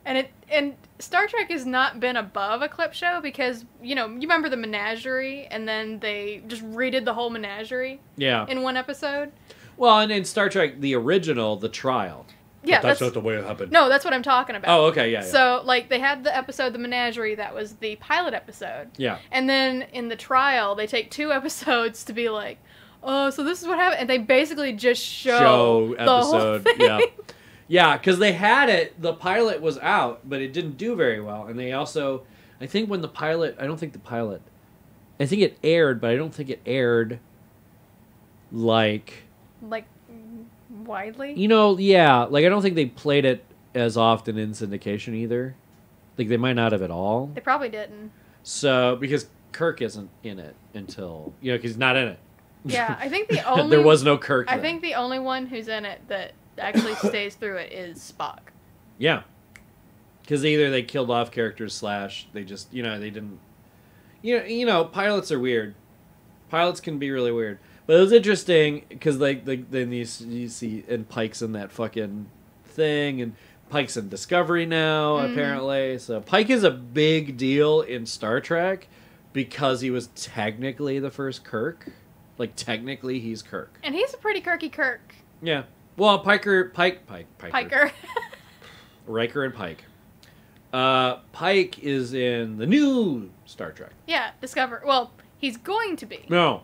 And Star Trek has not been above a clip show because, you know, you remember the menagerie and then they just redid the whole menagerie Yeah. in one episode? Well, and in Star Trek, the original, The Trial. Yeah, But that's not the way it happened. No, that's what I'm talking about. Oh, okay, yeah. So, like, they had the episode, The Menagerie, that was the pilot episode. Yeah. And then in the trial, they take 2 episodes to be like, oh, so this is what happened. And they basically just show the episode. whole thing. Yeah. Yeah, because they had it, the pilot was out, but it didn't do very well. And they also, I think when the pilot, I think it aired, but I don't think it aired like, widely? you know, yeah, like I don't think they played it as often in syndication either. Like they might not have at all. They probably didn't. So, because Kirk isn't in it until, you know, because he's not in it. Yeah, I think the only... There was no Kirk I then. think the only one who's in it that actually stays through it is Spock. Yeah. Because either they killed off characters / they just, you know, they didn't... You know, pilots are weird. Pilots can be really weird. But it was interesting because then you see, and Pike's in that fucking thing, and Pike's in Discovery now, apparently. So Pike is a big deal in Star Trek because he was technically the first Kirk. Like, technically, he's Kirk. And he's a pretty Kirky Kirk. Yeah. Well, Piker. Riker and Pike. Pike is in the new Star Trek. Yeah, Discover. Well, he's going to be. No.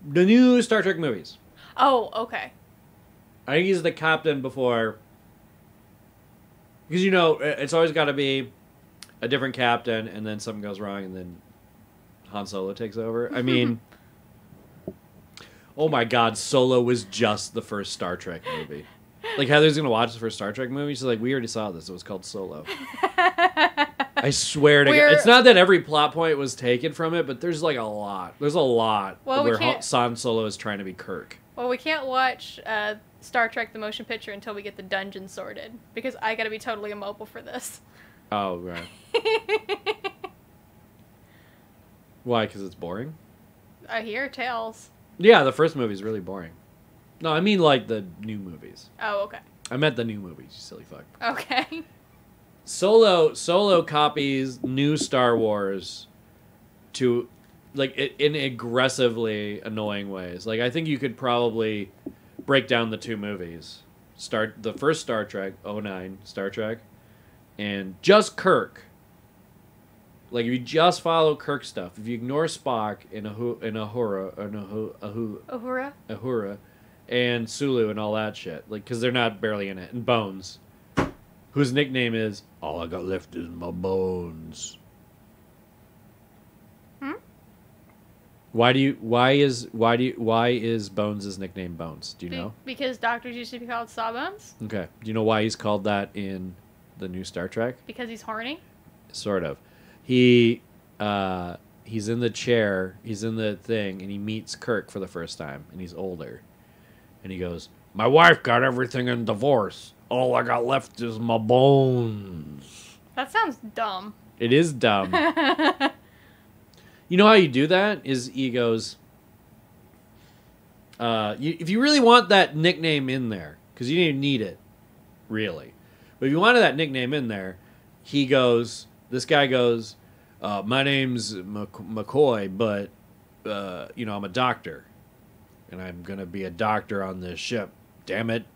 The new Star Trek movies. Oh, okay. I think he's the captain before. Because, you know, it's always got to be a different captain, and then something goes wrong, and then Han Solo takes over. I mean, oh my God, Solo was just the first Star Trek movie. Like, Heather's going to watch the first Star Trek movie. She's like, we already saw this. It was called Solo. I swear to God. It's not that every plot point was taken from it, but there's like a lot. There's a lot where Han Solo is trying to be Kirk. Well, we can't watch Star Trek the motion picture until we get the dungeon sorted, because I gotta be totally immobile for this. Oh, right. Why? Because it's boring? I hear tales. Yeah, the first movie is really boring. No, I mean like the new movies. Oh, okay. I meant the new movies, you silly fuck. Okay. Solo copies new Star Wars to like in aggressively annoying ways. Like I think you could probably break down the two movies. Start the first Star Trek, '09 Star Trek, and just Kirk. Like if you just follow Kirk stuff, if you ignore Spock and Uhura and Sulu and all that shit, like because they're not barely in it, and Bones, whose nickname is "All I Got Left Is My Bones." Why is Bones' nickname Bones? Do you know? Because doctors used to be called Sawbones. Okay. Do you know why he's called that in the new Star Trek? Because he's horny. Sort of. He's in the chair, he's in the thing, and he meets Kirk for the first time, and he's older. And he goes, "My wife got everything in divorce. All I got left is my bones." That sounds dumb. It is dumb. You know how you do that? Is he goes, if you really want that nickname in there, because you didn't need it, really. But if you wanted that nickname in there, this guy goes, "My name's McCoy, but, I'm a doctor. And I'm going to be a doctor on this ship. Damn it."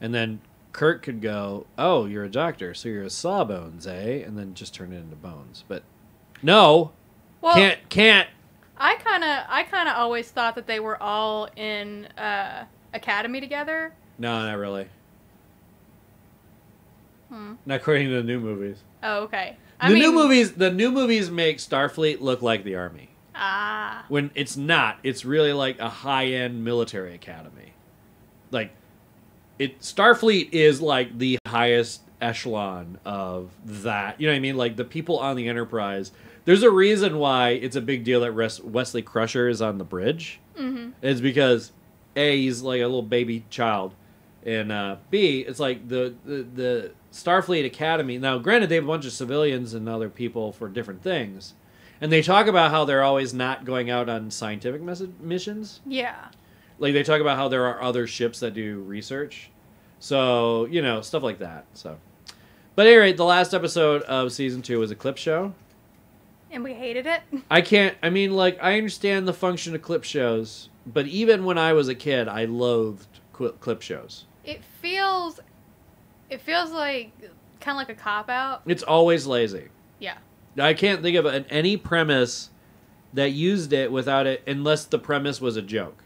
And then Kirk could go, "Oh, you're a doctor, so you're a Sawbones, eh?" And then just turn it into Bones. But no. Well, can't. I kind of always thought that they were all in academy together. No, not really. Not according to the new movies. Oh, okay. The new movies make Starfleet look like the Army. Ah. When it's not. It's really like a high-end military academy. Like, Starfleet is like the highest echelon of that. You know what I mean? Like, the people on the Enterprise. There's a reason why it's a big deal that Wesley Crusher is on the bridge. Mm-hmm. It's because, A, he's like a little baby child. And B, it's like the Starfleet Academy. Now, granted, they have a bunch of civilians and other people for different things. And they talk about how they're always not going out on scientific missions. Yeah. Like, they talk about how there are other ships that do research. So, stuff like that. So, but anyway, the last episode of Season 2 was a clip show. And we hated it? I understand the function of clip shows. But even when I was a kid, I loathed clip shows. It feels like kind of like a cop-out. It's always lazy. Yeah. I can't think of any premise that used it without it, unless the premise was a joke.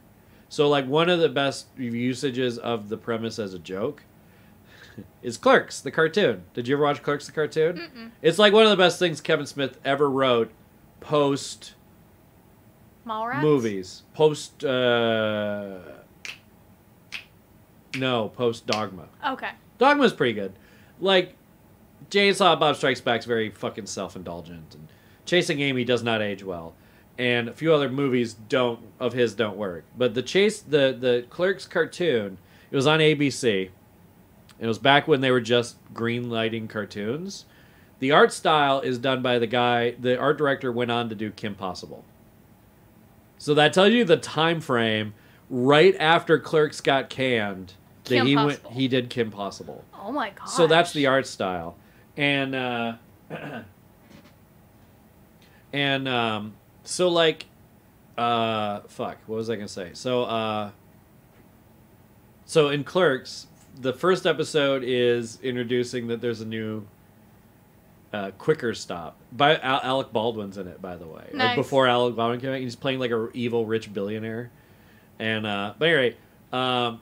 So, like, one of the best usages of the premise as a joke is Clerks, the cartoon. Did you ever watch Clerks, the cartoon? Mm-mm. It's like one of the best things Kevin Smith ever wrote post Mallrats? Movies. Post Dogma. Okay. Dogma's pretty good. Like, Jay and Silent Bob Strikes Back's very fucking self-indulgent, and Chasing Amy does not age well, and a few other movies don't work. But the Clerks cartoon, it was on ABC. It was back when they were just green lighting cartoons. The art style is done by the art director went on to do Kim Possible. So that tells you the time frame right after Clerks got canned. He did Kim Possible. Oh my god. So that's the art style. And so like what was I gonna say? So in Clerks, the first episode is introducing that there's a new Quicker Stop. By Alec Baldwin's in it, by the way. Nice. Like before Alec Baldwin came out, he's playing like a evil rich billionaire. And but anyway,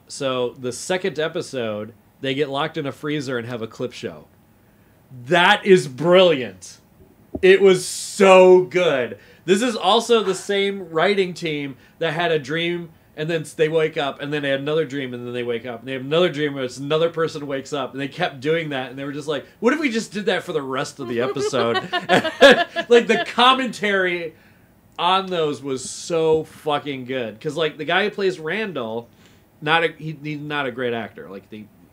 so the second episode, they get locked in a freezer and have a clip show. That is brilliant. It was so good. This is also the same writing team that had a dream, and then they wake up, and then they had another dream, and then they wake up, and they have another dream where it's another person wakes up, and they kept doing that, and they were just like, what if we just did that for the rest of the episode? Like, the commentary on those was so fucking good. Because, like, the guy who plays Randall, he's not a great actor. Like,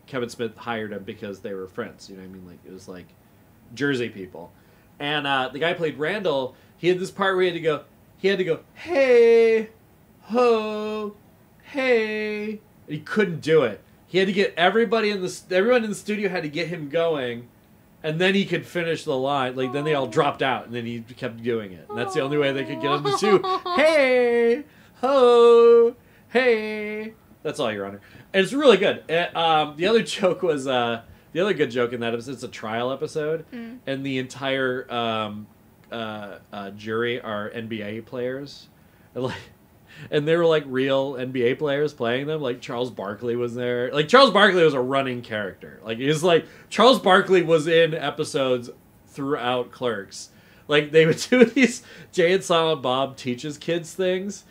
Kevin Smith hired him because they were friends. You know what I mean? Like, it was like Jersey people. And the guy who played Randall, he had this part where he had to go, hey, ho, hey. And he couldn't do it. He had to get everyone in the studio had to get him going. And then he could finish the line. Like, then they all dropped out, and then he kept doing it. And that's the only way they could get him to do, hey, ho, hey. That's all, Your Honor. And it's really good. The other joke was, the other good joke in that episode, it's a trial episode, and the entire jury are NBA players. And they were like real NBA players playing them. Like Charles Barkley was there. Like Charles Barkley was a running character. Like he was like Charles Barkley was in episodes throughout Clerks. Like they would do these Jay and Silent Bob teaches kids things,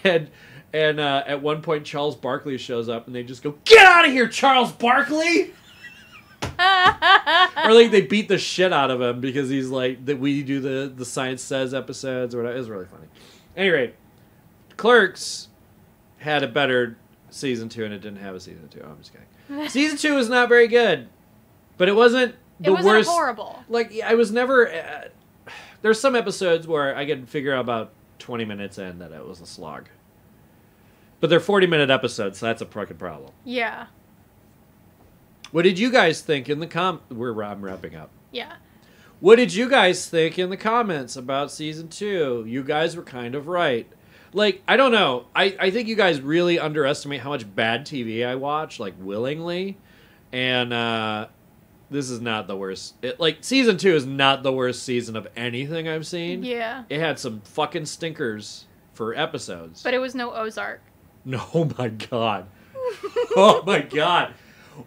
and at one point Charles Barkley shows up and they just go, "Get out of here, Charles Barkley!" Or like they beat the shit out of him because he's like that. We do the Science Says episodes or whatever. It was really funny. At any rate, Clerks had a better season 2 and it didn't have a season 2. I'm just kidding. Season 2 was not very good, but it wasn't the worst. It wasn't horrible. Like I was never. There's some episodes where I could figure out about 20 minutes in that it was a slog. But they're 40-minute episodes, so that's a fucking problem. Yeah. What did you guys think in the I'm wrapping up. Yeah. What did you guys think in the comments about season 2? You guys were kind of right. Like, I don't know. I think you guys really underestimate how much bad TV I watch, like, willingly. And this is not the worst. Season 2 is not the worst season of anything I've seen. Yeah. It had some fucking stinkers for episodes. But it was no Ozark. No, oh my God. Oh my God.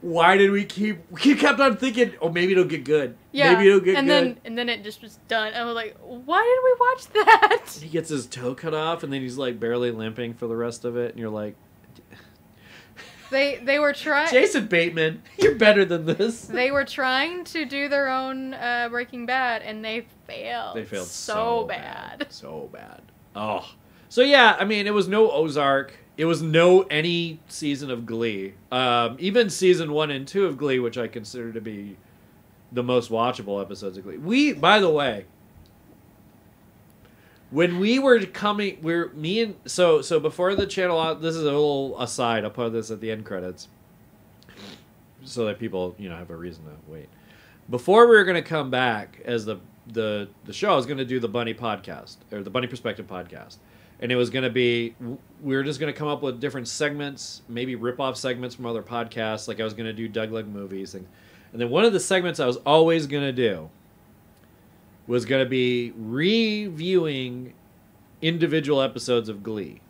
Why did we kept on thinking, oh, maybe it'll get good. Yeah. Maybe it'll get good. And then it just was done. I was like, why did we watch that? He gets his toe cut off, and then he's, like, barely limping for the rest of it, and you're like... They were trying... Jason Bateman, you're better than this. They were trying to do their own Breaking Bad, and they failed. They failed so bad. So bad. Oh. So, yeah, I mean, it was no Ozark. It was no any season of Glee. Even season 1 and 2 of Glee, which I consider to be the most watchable episodes of Glee. By the way, when we were coming, so before the channel, this is a little aside. I'll put this at the end credits, so that people have a reason to wait. Before we were going to come back as the show, I was going to do the Bunny podcast or the Bunny Perspective podcast. And it was going to be, we were just going to come up with different segments, maybe rip-off segments from other podcasts. Like I was going to do Doug Lug movies. And then one of the segments I was always going to do was going to be reviewing individual episodes of Glee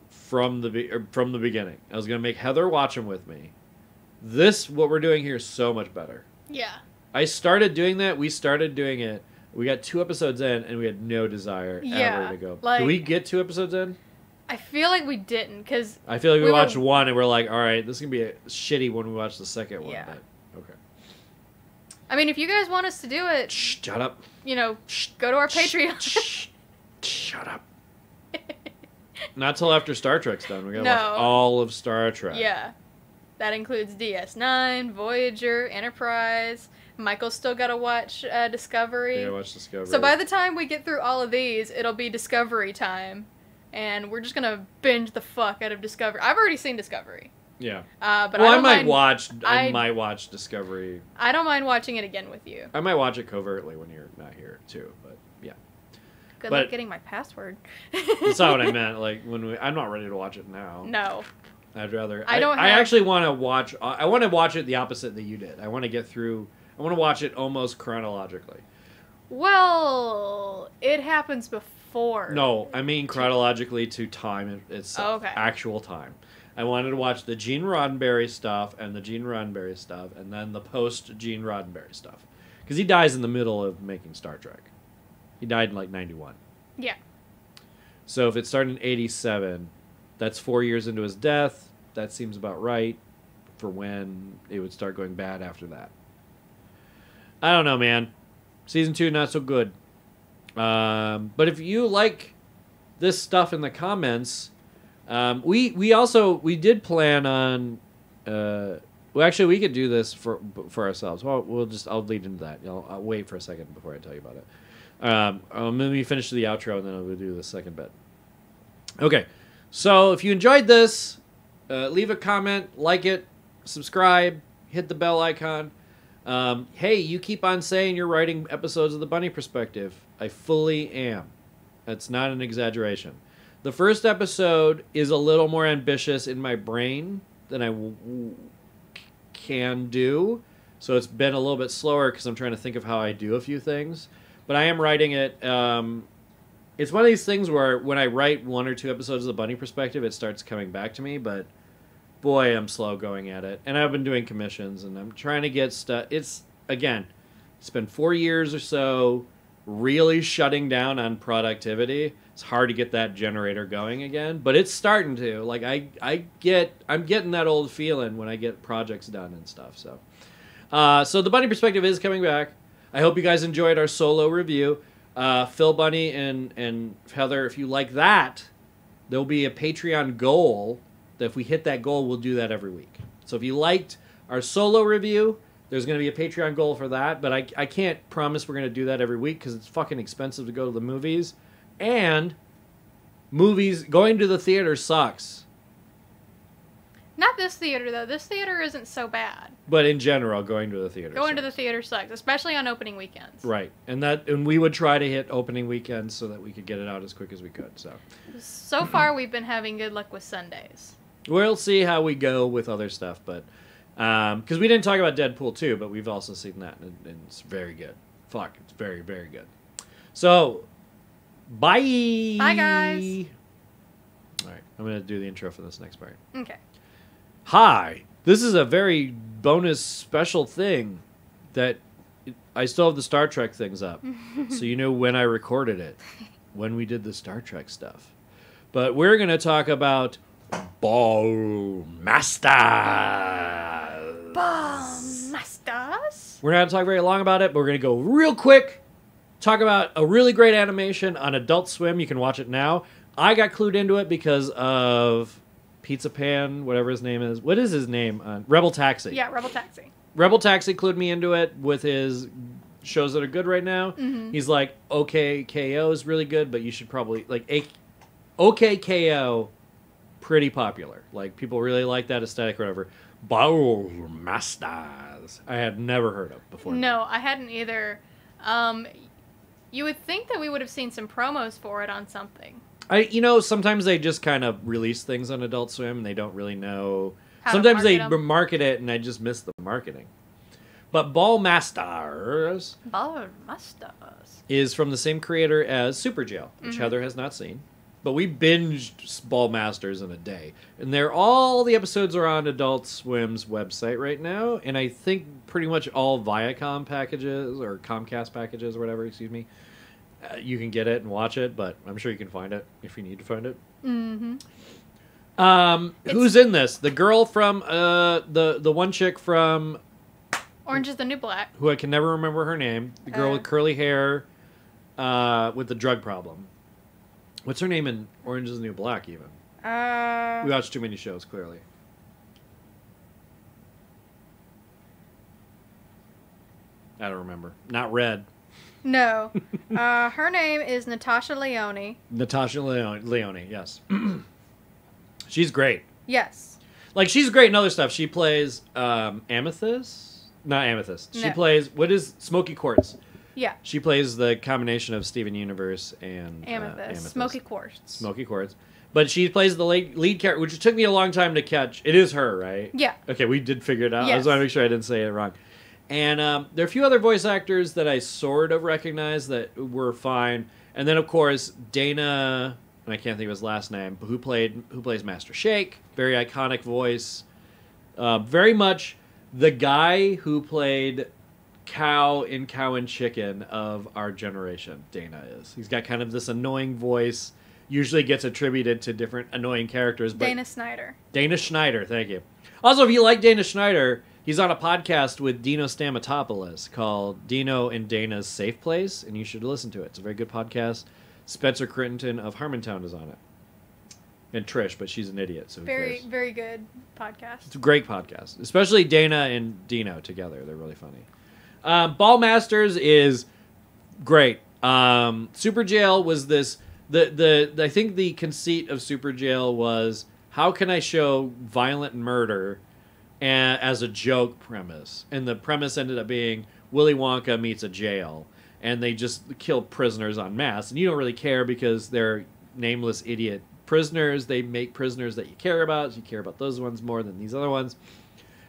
from the beginning. I was going to make Heather watch them with me. What we're doing here is so much better. Yeah. I started doing that. We started doing it. We got 2 episodes in, and we had no desire ever to go. Did we get 2 episodes in? I feel like we didn't, because... I feel like we watched 1, and we're like, all right, this is going to be shitty when we watch the second one. Yeah. But, okay. I mean, if you guys want us to do it... Shut up. Go to our Patreon. Shut up. Not till after Star Trek's done. We got to watch No. all of Star Trek. Yeah. That includes DS9, Voyager, Enterprise... Michael's still got to watch Discovery. Yeah, watch Discovery. So by the time we get through all of these, it'll be Discovery time. And we're just going to binge the fuck out of Discovery. I've already seen Discovery. Yeah. But I might watch Discovery. I don't mind watching it again with you. I might watch it covertly when you're not here, too. But, yeah. Good luck getting my password. That's not what I meant. Like, I'm not ready to watch it now. No. I'd rather... I actually want to watch... I want to watch it the opposite that you did. I want to get through... I want to watch it almost chronologically. Well, it happens before. No, I mean chronologically to time itself. Okay. Actual time. I wanted to watch the Gene Roddenberry stuff and the Gene Roddenberry stuff and then the post-Gene Roddenberry stuff. Because he dies in the middle of making Star Trek. He died in like 91. Yeah. So if it started in 87, that's 4 years into his death. That seems about right for when it would start going bad after that. I don't know, man. Season 2, not so good. But if you like this stuff in the comments, we did plan on. Well, actually, we could do this for ourselves. Well, I'll lead into that. I'll wait for a second before I tell you about it. Let me finish the outro, and then I'll do the second bit. Okay, so if you enjoyed this, leave a comment, like it, subscribe, hit the bell icon. Hey, you keep on saying you're writing episodes of the Bunny Perspective. I fully am. That's not an exaggeration. The first episode is a little more ambitious in my brain than I can do. So it's been a little bit slower because I'm trying to think of how I do a few things. But I am writing it. It's one of these things where when I write 1 or 2 episodes of the Bunny Perspective, it starts coming back to me. But boy, I'm slow going at it. And I've been doing commissions, and I'm trying to get stuff. It's been 4 years or so really shutting down on productivity. It's hard to get that generator going again, but it's starting to. Like I'm getting that old feeling when I get projects done and stuff. So the Bunny Perspective is coming back. I hope you guys enjoyed our solo review. philbunny and Heather, if you like that, there'll be a Patreon goal that if we hit that goal, we'll do that every week. So if you liked our solo review, there's going to be a Patreon goal for that, but I can't promise we're going to do that every week because it's fucking expensive to go to the movies. And going to the theater sucks. Not this theater, though. This theater isn't so bad. But in general, going to the theater Going to the theater sucks, especially on opening weekends. Right. And we would try to hit opening weekends so that we could get it out as quick as we could. So far, we've been having good luck with Sundays. We'll see how we go with other stuff, but because we didn't talk about Deadpool 2, but we've also seen that, and it's very good. Fuck, it's very, very good. So, bye! Bye, guys! All right, I'm going to do the intro for this next part. Okay. Hi! This is a very bonus special thing that I still have the Star Trek things up, so you know when I recorded it, when we did the Star Trek stuff. But we're going to talk about Ball Masters. Ball Masters? We're not going to talk very long about it, but we're going to go real quick. Talk about a really great animation on Adult Swim. You can watch it now. I got clued into it because of Pizza Pan, whatever his name is. What is his name? Rebel Taxi. Yeah, Rebel Taxi. Rebel Taxi clued me into it with his shows that are good right now. Mm-hmm. He's like, OK KO is really good, but you should probably OK KO. Pretty popular. Like, people really like that aesthetic or whatever. Ball Masters. I had never heard of before. No, I hadn't either. You would think that we would have seen some promos for it on something. Sometimes they just kind of release things on Adult Swim and they don't really know. How Sometimes they them. market it and I just miss the marketing. But Ball Masters is from the same creator as Super Jail, which Heather has not seen. But we binged Ball Masters in a day. And all the episodes are on Adult Swim's website right now. And I think pretty much all Viacom packages or Comcast packages or whatever, excuse me, you can get it and watch it. But I'm sure you can find it if you need to find it. Mm-hmm. Who's in this? The girl from, the one chick from Orange is the New Black. Who I can never remember her name. The girl with curly hair with the drug problem. What's her name in Orange is the New Black, even? We watched too many shows, clearly. I don't remember. Not Red. No. Her name is Natasha Lyonne. Natasha Lyonne, yes. She's great. Yes. Like, she's great in other stuff. She plays Amethyst? Not Amethyst. She plays, what is Smoky Quartz? Yeah. She plays the combination of Steven Universe and Amethyst. Smoky Quartz. Smoky Quartz. But she plays the lead character, which took me a long time to catch. It is her, right? Yeah. Okay, we did figure it out. Yes. I just want to make sure I didn't say it wrong. And there are a few other voice actors that I sort of recognize that were fine. And then, of course, Dana, and I can't think of his last name, but who plays Master Shake. Very iconic voice. Very much the guy who played Cow in Cow and Chicken of our generation. Dana is. He's got kind of this annoying voice. Usually gets attributed to different annoying characters. But Dana Snyder. Dana Schneider, thank you. Also, if you like Dana Schneider, he's on a podcast with Dino Stamatopoulos called Dino and Dana's Safe Place, and you should listen to it. It's a very good podcast. Spencer Crittenton of Harmontown is on it. And Trish, but she's an idiot, so who cares? Very good podcast. It's a great podcast. Especially Dana and Dino together. They're really funny. Ball Masters is great. Super Jail was this... I think the conceit of Super Jail was, how can I show violent murder as a joke premise. And the premise ended up being Willy Wonka meets a jail. And they just kill prisoners en masse. And you don't really care because they're nameless idiot prisoners. They make prisoners that you care about. So you care about those ones more than these other ones.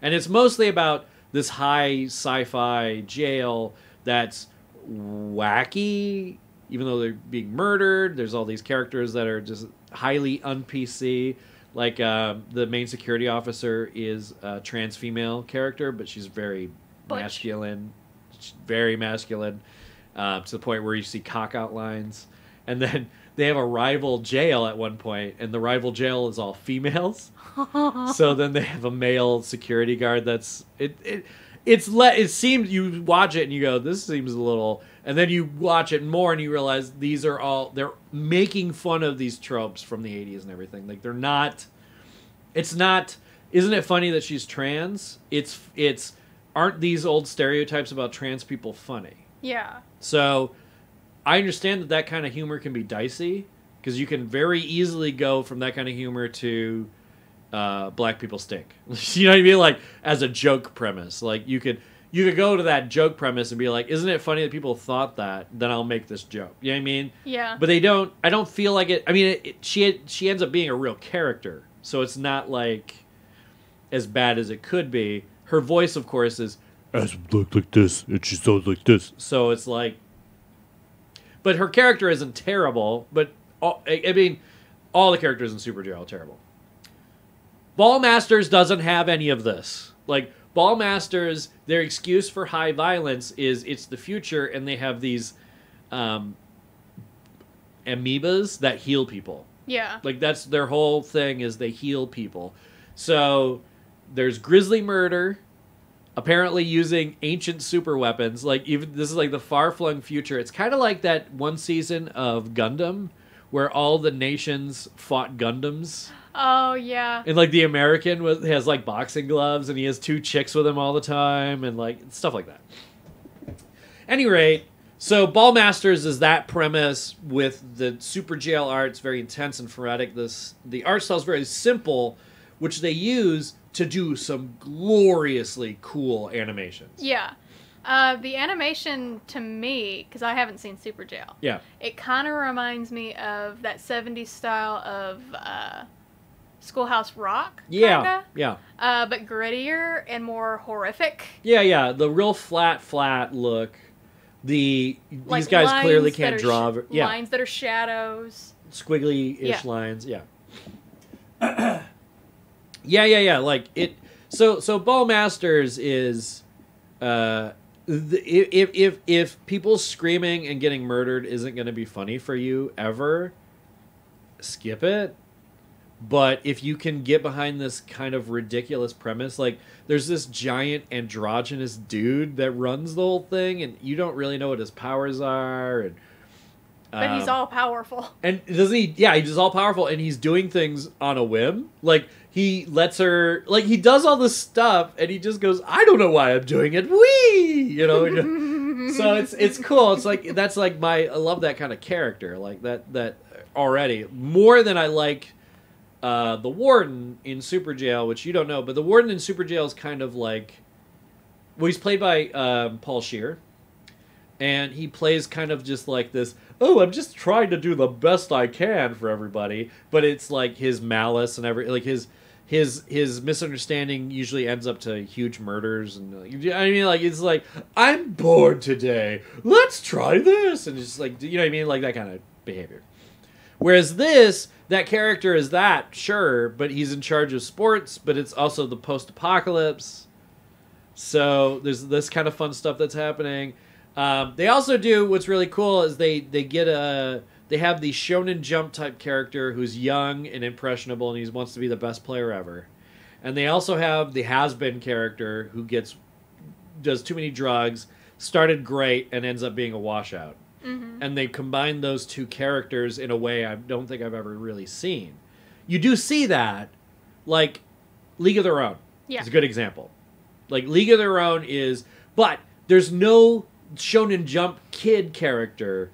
And it's mostly about this high sci-fi jail that's wacky, even though they're being murdered. There's all these characters that are just highly un-PC. Like the main security officer is a trans female character, but she's very masculine. Very masculine. To the point where you see cock outlines. And then they have a rival jail at one point, and the rival jail is all females. So then they have a male security guard that's... It seems, you watch it and you go, this seems a little... And then you watch it more and you realize these are all... They're making fun of these tropes from the 80s and everything. Like, they're not... It's not... Isn't it funny that she's trans? It's... Aren't these old stereotypes about trans people funny? Yeah. So, I understand that kind of humor can be dicey, because you can very easily go from that kind of humor to black people stink. You know what I mean? Like, as a joke premise. Like, you could go to that joke premise and be like, isn't it funny that people thought that? Then I'll make this joke. You know what I mean? Yeah. But they don't... I don't feel like it... I mean, she ends up being a real character, so it's not, like, as bad as it could be. Her voice, of course, is... As look like this, and she sounds like this. So it's like, but her character isn't terrible. But I mean, all the characters in Supergirl are terrible. Ballmasters doesn't have any of this. Like Ballmasters, their excuse for high violence is it's the future, and they have these amoebas that heal people. Yeah, like that's their whole thing is they heal people. So there's grisly murder. Apparently using ancient super weapons. Like, even this is like the far-flung future. It's kind of like that one season of Gundam where all the nations fought Gundams. Oh, yeah. And, like, the American has, like, boxing gloves, and he has 2 chicks with him all the time, and, like, stuff like that. Any rate, so Ballmasters is that premise with the super jail art. It's very intense and frenetic. The art style is very simple, which they use to do some gloriously cool animations. Yeah. The animation, to me, because I haven't seen Super Jail, yeah, it kind of reminds me of that 70s style of Schoolhouse Rock. Yeah, kinda. yeah. But grittier and more horrific. Yeah, yeah. The real flat look. These guys clearly can't draw. Lines that are shadows. Squiggly-ish lines, yeah. Yeah. Like it. So Ballmasters is, if people screaming and getting murdered isn't going to be funny for you ever, skip it. But if you can get behind this kind of ridiculous premise, like there's this giant androgynous dude that runs the whole thing, and you don't really know what his powers are, and but he's all powerful. And doesn't he? Yeah, he's all powerful, and he's doing things on a whim. Like he lets her, like he does all this stuff, and he just goes, "I don't know why I'm doing it." Whee, you know. So it's cool. It's like that's like I love that kind of character, like that already more than I like the Warden in Super Jail, which you don't know, but the Warden in Super Jail is kind of like, well, he's played by Paul Scheer, and he plays kind of just like this. Oh, I'm just trying to do the best I can for everybody, but it's like his malice and like his misunderstanding usually ends up to huge murders, and I mean, like it's like I'm bored today. Let's try this, and it's like you know what I mean, like that kind of behavior. Whereas that character is that sure, but he's in charge of sports, but it's also the post-apocalypse. So there's this kind of fun stuff that's happening. They also do what's really cool is they have the Shonen Jump type character who's young and impressionable and he wants to be the best player ever, and they also have the has-been character who does too many drugs, started great and ends up being a washout, and they combine those two characters in a way I don't think I've ever really seen. You do see that, like League of Their Own. Yeah, is a good example. Like League of Their Own but there's no Shonen Jump kid character.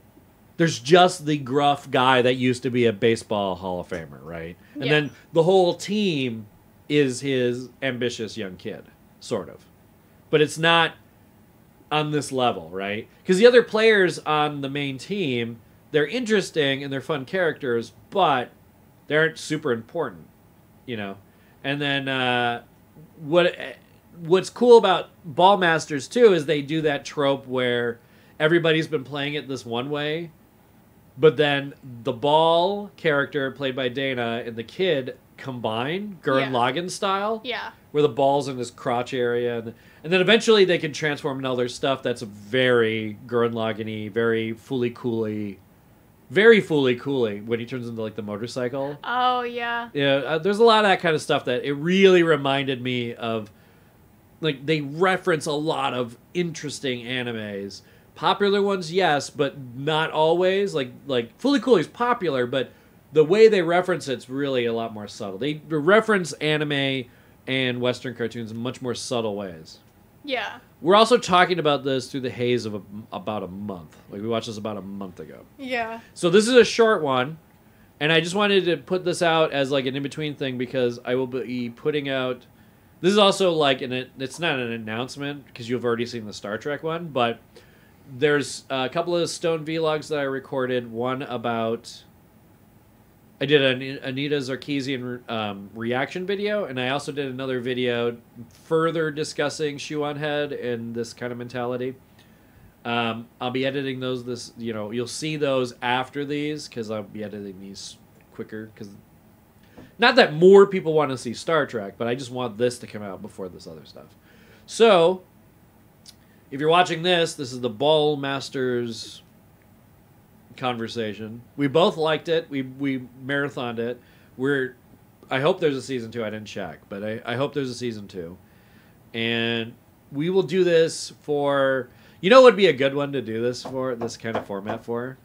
There's just the gruff guy that used to be a baseball Hall of Famer, right? And then the whole team is his ambitious young kid, sort of. But it's not on this level, right? Because the other players on the main team, they're interesting and they're fun characters, but they aren't super important, you know? And then what's cool about Ballmasters, too, is they do that trope where everybody's been playing it this one way, but then the Ball character, played by Dana, and the kid combine, Gurren Lagann style, where the ball's in his crotch area, and then eventually they can transform into other stuff that's very Gurren Lagann-y, very Fooly Cooly when he turns into like the motorcycle. Oh yeah. Yeah, there's a lot of that kind of stuff that it really reminded me of. Like, they reference a lot of interesting animes. Popular ones, yes, but not always. Like Fooly Cooly is popular, but the way they reference it's really a lot more subtle. They reference anime and Western cartoons in much more subtle ways. Yeah. We're also talking about this through the haze of about a month. Like, we watched this about a month ago. Yeah. So this is a short one, and I just wanted to put this out as like an in-between thing because I will be putting out... This is also like, it's not an announcement because you've already seen the Star Trek one, but there's a couple of Stone vlogs that I recorded. One about... I did an Anita Sarkeesian reaction video, and I also did another video further discussing Shoe on Head and this kind of mentality. I'll be editing those you'll see those after these because I'll be editing these quicker because not that more people want to see Star Trek, but I just want this to come out before this other stuff. So, if you're watching this is the Ball Masters conversation. We both liked it. We marathoned it. I hope there's a season 2. I didn't check, but I hope there's a season 2. And we will do this for... You know what would be a good one to do this for? This kind of format for?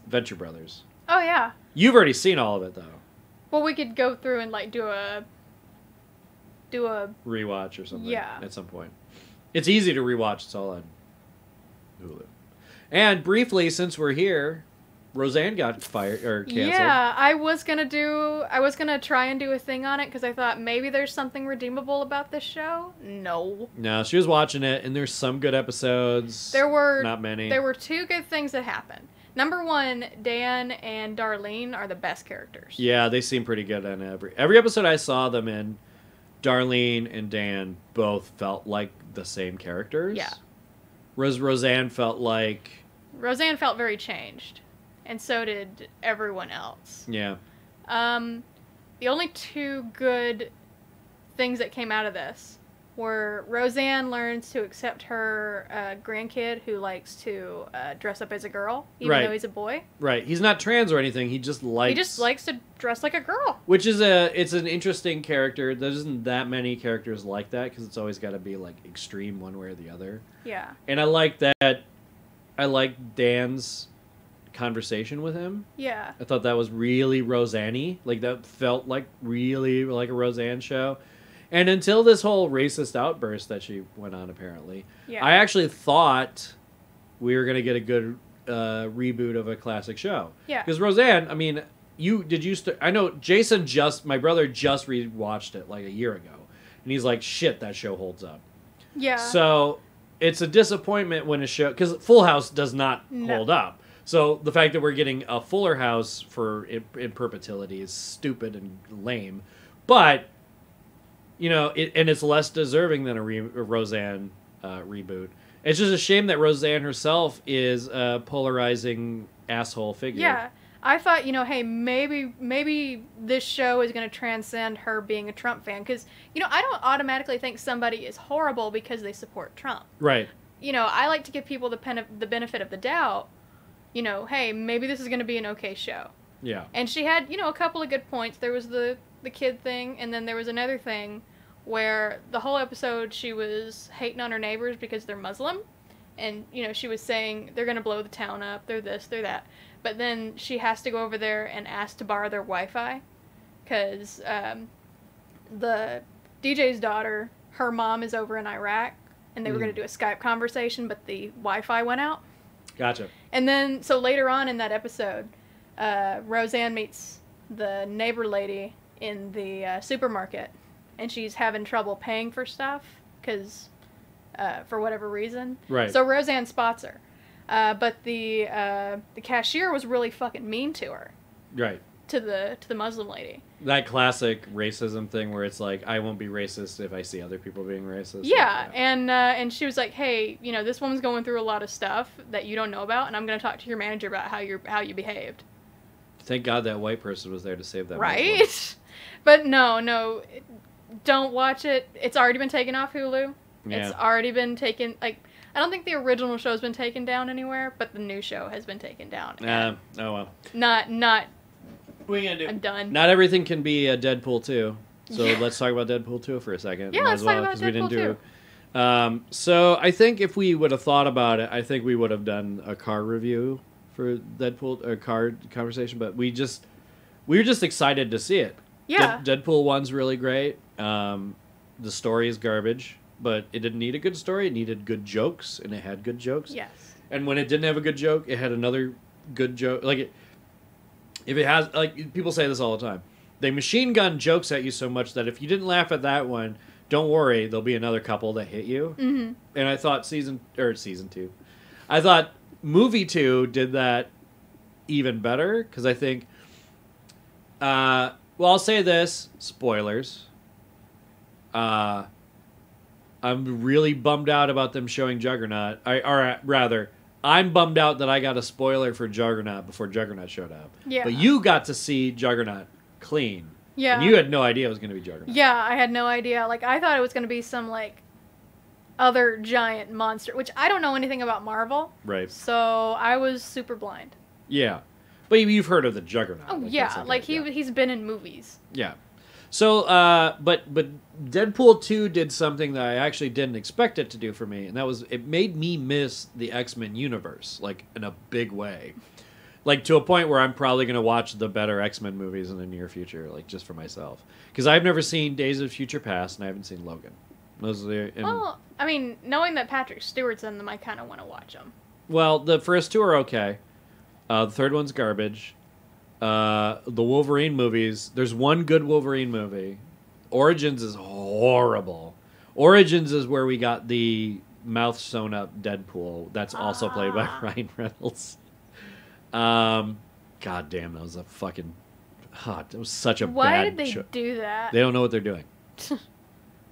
Venture Brothers. Oh, yeah. You've already seen all of it, though. Well, we could go through and, like, do a rewatch or something. Yeah. At some point. It's easy to rewatch. It's all on Hulu. And briefly, since we're here, Roseanne got fired or canceled. Yeah, I was gonna try and do a thing on it because I thought maybe there's something redeemable about this show. No, she was watching it, and there's some good episodes. There were not many. There were 2 good things that happened. Number 1, Dan and Darlene are the best characters. Yeah, they seem pretty good on every episode I saw them in. Darlene and Dan both felt like the same characters. Yeah. Roseanne felt very changed, and so did everyone else. Yeah. The only 2 good things that came out of this were Roseanne learns to accept her grandkid who likes to dress up as a girl, even though he's a boy. Right. He's not trans or anything. He just likes to dress like a girl. Which is it's an interesting character. There isn't that many characters like that because it's always got to be like extreme one way or the other. Yeah. And I like that. I like Dan's conversation with him. Yeah. I thought that was really Roseanne-y. Like, that felt like really like a Roseanne show. And until this whole racist outburst that she went on, apparently, I actually thought we were going to get a good reboot of a classic show. Yeah. Because Roseanne, I mean, I know Jason my brother just rewatched it like a year ago. And he's like, shit, that show holds up. Yeah. So it's a disappointment when a show, because Full House does not hold up. So the fact that we're getting a Fuller House in perpetuity is stupid and lame. But... and it's less deserving than a Roseanne reboot. It's just a shame that Roseanne herself is a polarizing asshole figure. Yeah, I thought, hey, maybe this show is going to transcend her being a Trump fan. Because, I don't automatically think somebody is horrible because they support Trump. Right. I like to give people the benefit of the doubt. Hey, maybe this is going to be an okay show. Yeah. And she had, a couple of good points. There was the kid thing, and then there was another thing where the whole episode she was hating on her neighbors because they're Muslim, and she was saying they're gonna blow the town up, they're this, they're that, but then she has to go over there and ask to borrow their Wi-Fi because the DJ's daughter, her mom is over in Iraq, and they were gonna do a Skype conversation, but the Wi-Fi went out. Gotcha. And then so later on in that episode, Roseanne meets the neighbor lady in the supermarket, and she's having trouble paying for stuff because for whatever reason. Right. So Roseanne spots her, but the cashier was really fucking mean to her. Right. To the Muslim lady. That classic racism thing where it's like, I won't be racist if I see other people being racist. Yeah, and she was like, hey, you know, this woman's going through a lot of stuff that you don't know about, and I'm going to talk to your manager about how you behaved. Thank God that white person was there to save that. Right? Muslim. But no, don't watch it. It's already been taken off Hulu. Yeah. It's already been taken, like, I don't think the original show's been taken down anywhere, but the new show has been taken down. Oh well. Not. What are you gonna do? I'm done. Not everything can be a Deadpool 2. So let's talk about Deadpool 2 for a second. Yeah, let's talk about Deadpool 2. So I think if we would have thought about it, I think we would have done a car review for Deadpool, a car conversation. But we were just excited to see it. Yeah. Deadpool 1's really great. The story is garbage, but it didn't need a good story. It needed good jokes, and it had good jokes. Yes. And when it didn't have a good joke, it had another good joke. If it has, like, people say this all the time, they machine gun jokes at you so much that if you didn't laugh at that one, don't worry, there'll be another couple that hit you. Mm-hmm. And I thought season 2, I thought movie 2 did that even better, because I think, well, I'll say this, spoilers. I'm really bummed out about them showing Juggernaut, or rather, I'm bummed out that I got a spoiler for Juggernaut before Juggernaut showed up. Yeah. But you got to see Juggernaut clean. Yeah. And you had no idea it was going to be Juggernaut. Yeah, I had no idea. Like, I thought it was going to be some, like, other giant monster, which I don't know anything about Marvel. Right. So I was super blind. Yeah. But you've heard of the Juggernaut. Oh, yeah. Like, he's been in movies. Yeah. So, but Deadpool 2 did something that I actually didn't expect it to do for me, and that was, it made me miss the X-Men universe, like, in a big way. Like, to a point where I'm probably going to watch the better X-Men movies in the near future, like, just for myself. Because I've never seen Days of Future Past, and I haven't seen Logan. Well, I mean, knowing that Patrick Stewart's in them, I kind of want to watch them. Well, the first two are okay. The third one's garbage. The Wolverine movies, there's one good Wolverine movie. Origins is horrible. Origins is where we got the mouth sewn up Deadpool that's also played by Ryan Reynolds. God damn, that was a fucking it was such a Why bad did they show. do that? They don't know what they're doing.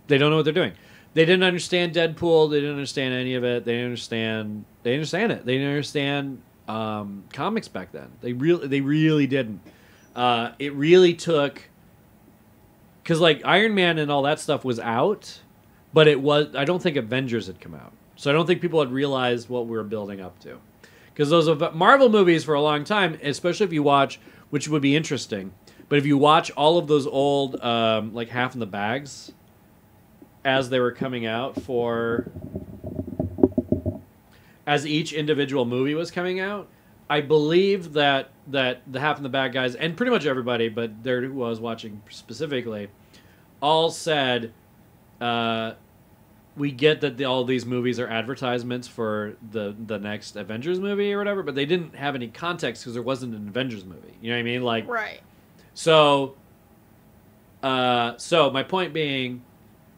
They don't know what they're doing. They didn't understand Deadpool. They didn't understand any of it. They didn't understand it. They didn't understand comics back then. They really didn't. It really took, because like Iron Man and all that stuff was out, but I don't think Avengers had come out, so I don't think people had realized what we were building up to. Because those Marvel movies for a long time, especially if you watch, which would be interesting, but if you watch all of those old like Half in the Bags as they were coming out as each individual movie was coming out, I believe that the Half in the Bad guys, and pretty much everybody, but there who I was watching specifically, all said, we get that all these movies are advertisements for the next Avengers movie or whatever, but they didn't have any context because there wasn't an Avengers movie. You know what I mean? Like, right. So my point being,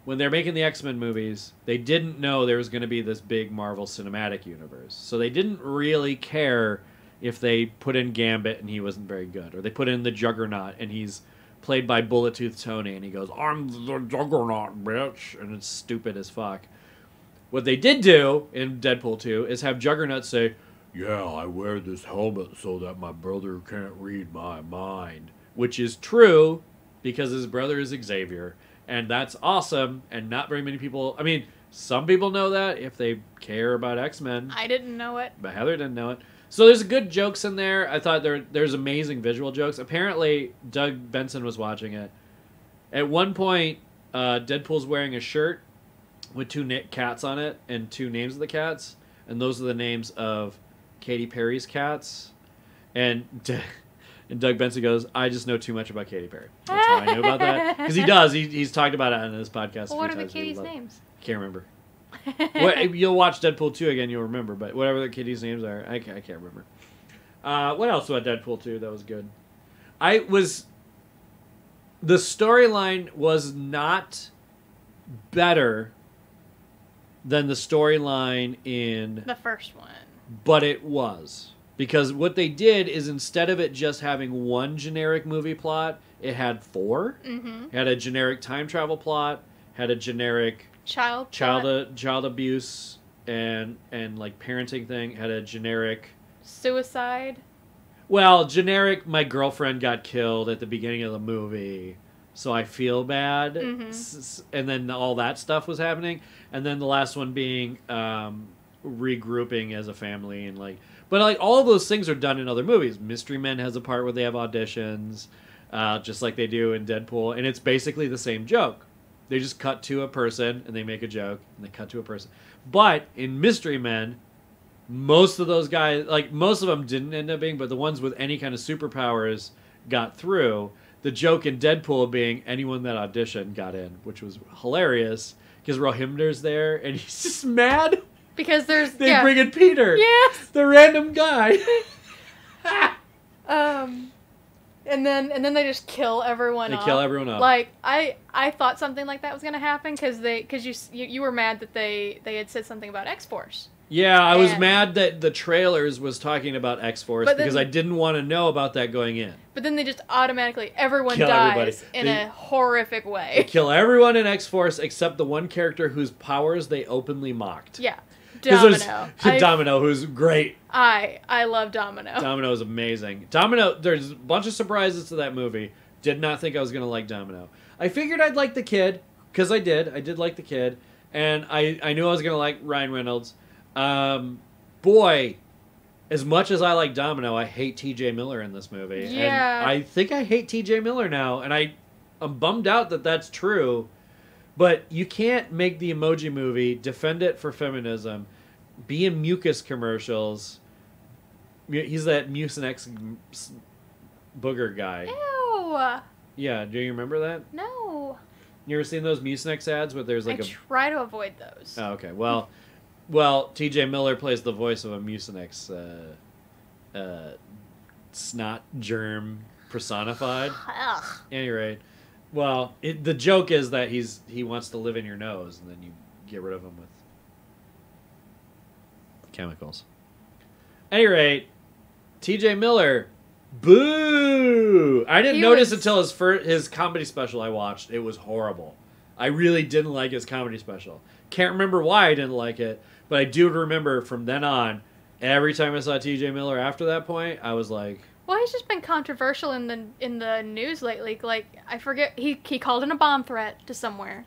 when they're making the X-Men movies, they didn't know there was going to be this big Marvel Cinematic Universe. So they didn't really care if they put in Gambit and he wasn't very good, or they put in the Juggernaut and he's played by Bullet Tooth Tony and he goes, "I'm the Juggernaut, bitch," and it's stupid as fuck. What they did do in Deadpool 2 is have Juggernaut say, "Yeah, I wear this helmet so that my brother can't read my mind," which is true because his brother is Xavier. And that's awesome, and not very many people... I mean, some people know that if they care about X-Men. I didn't know it. But Heather didn't know it. So there's good jokes in there. I thought there's amazing visual jokes. Apparently, Doug Benson was watching it. At one point, Deadpool's wearing a shirt with two cats on it and two names of the cats. And those are the names of Katy Perry's cats. And Doug Benson goes, "I just know too much about Katy Perry." That's how I knew about that. Because he does. He's talked about it on his podcast. Well, what are the kitties' names? Can't remember. You'll watch Deadpool 2 again, you'll remember. But whatever the kitties' names are, I can't remember. What else about Deadpool 2 that was good? the storyline was not better than the storyline in The first one. but it was. Because what they did is instead of it just having one generic movie plot, it had 4. Mm-hmm. It had a generic time travel plot, had a generic Child abuse and like parenting thing, had a generic suicide. well, generic my girlfriend got killed at the beginning of the movie, so I feel bad. Mm-hmm. And then all that stuff was happening, and then the last one being regrouping as a family and like but like all of those things are done in other movies. Mystery Men has a part where they have auditions, just like they do in Deadpool, and it's basically the same joke. They just cut to a person and they make a joke, and they cut to a person. But in Mystery Men, most of those guys, like most of them didn't end up being, but the ones with any kind of superpowers got through. The joke in Deadpool being anyone that auditioned got in, which was hilarious because Rohimder's there and he's just mad. Because they bring in Peter. Yes. The random guy. And then they just kill everyone off. They kill everyone off. Like I thought something like that was gonna happen because you were mad that they had said something about X-Force. Yeah, I was mad that the trailers was talking about X-Force because then, I didn't want to know about that going in. But then they just automatically everyone Kill dies everybody. in a horrific They way. kill everyone in X-Force except the one character whose powers they openly mocked. Yeah. Domino. Domino, who's great. I love Domino. Domino is amazing. Domino, there's a bunch of surprises to that movie. Did not think I was going to like Domino. I figured I'd like the kid, because I did. I did like the kid. And I knew I was going to like Ryan Reynolds. Boy, as much as I like Domino, I hate T.J. Miller in this movie. Yeah. And I think I hate T.J. Miller now, and I'm bummed out that that's true. But you can't make the Emoji Movie, defend it for feminism, be in mucus commercials. He's that Mucinex booger guy. Ew. Yeah, do you remember that? No. You ever seen those Mucinex ads where there's like I try to avoid those. Oh, okay. Well, T.J. Miller plays the voice of a Mucinex snot germ personified. Ugh. Anyway, well, the joke is that he wants to live in your nose, and then you get rid of him with chemicals. At any rate, T.J. Miller, boo! I didn't notice until his comedy special I watched. It was horrible. I really didn't like his comedy special. Can't remember why I didn't like it, but I do remember from then on, every time I saw T.J. Miller after that point, I was like... Well, he's just been controversial in the news lately. Like, I forget, he called in a bomb threat to somewhere.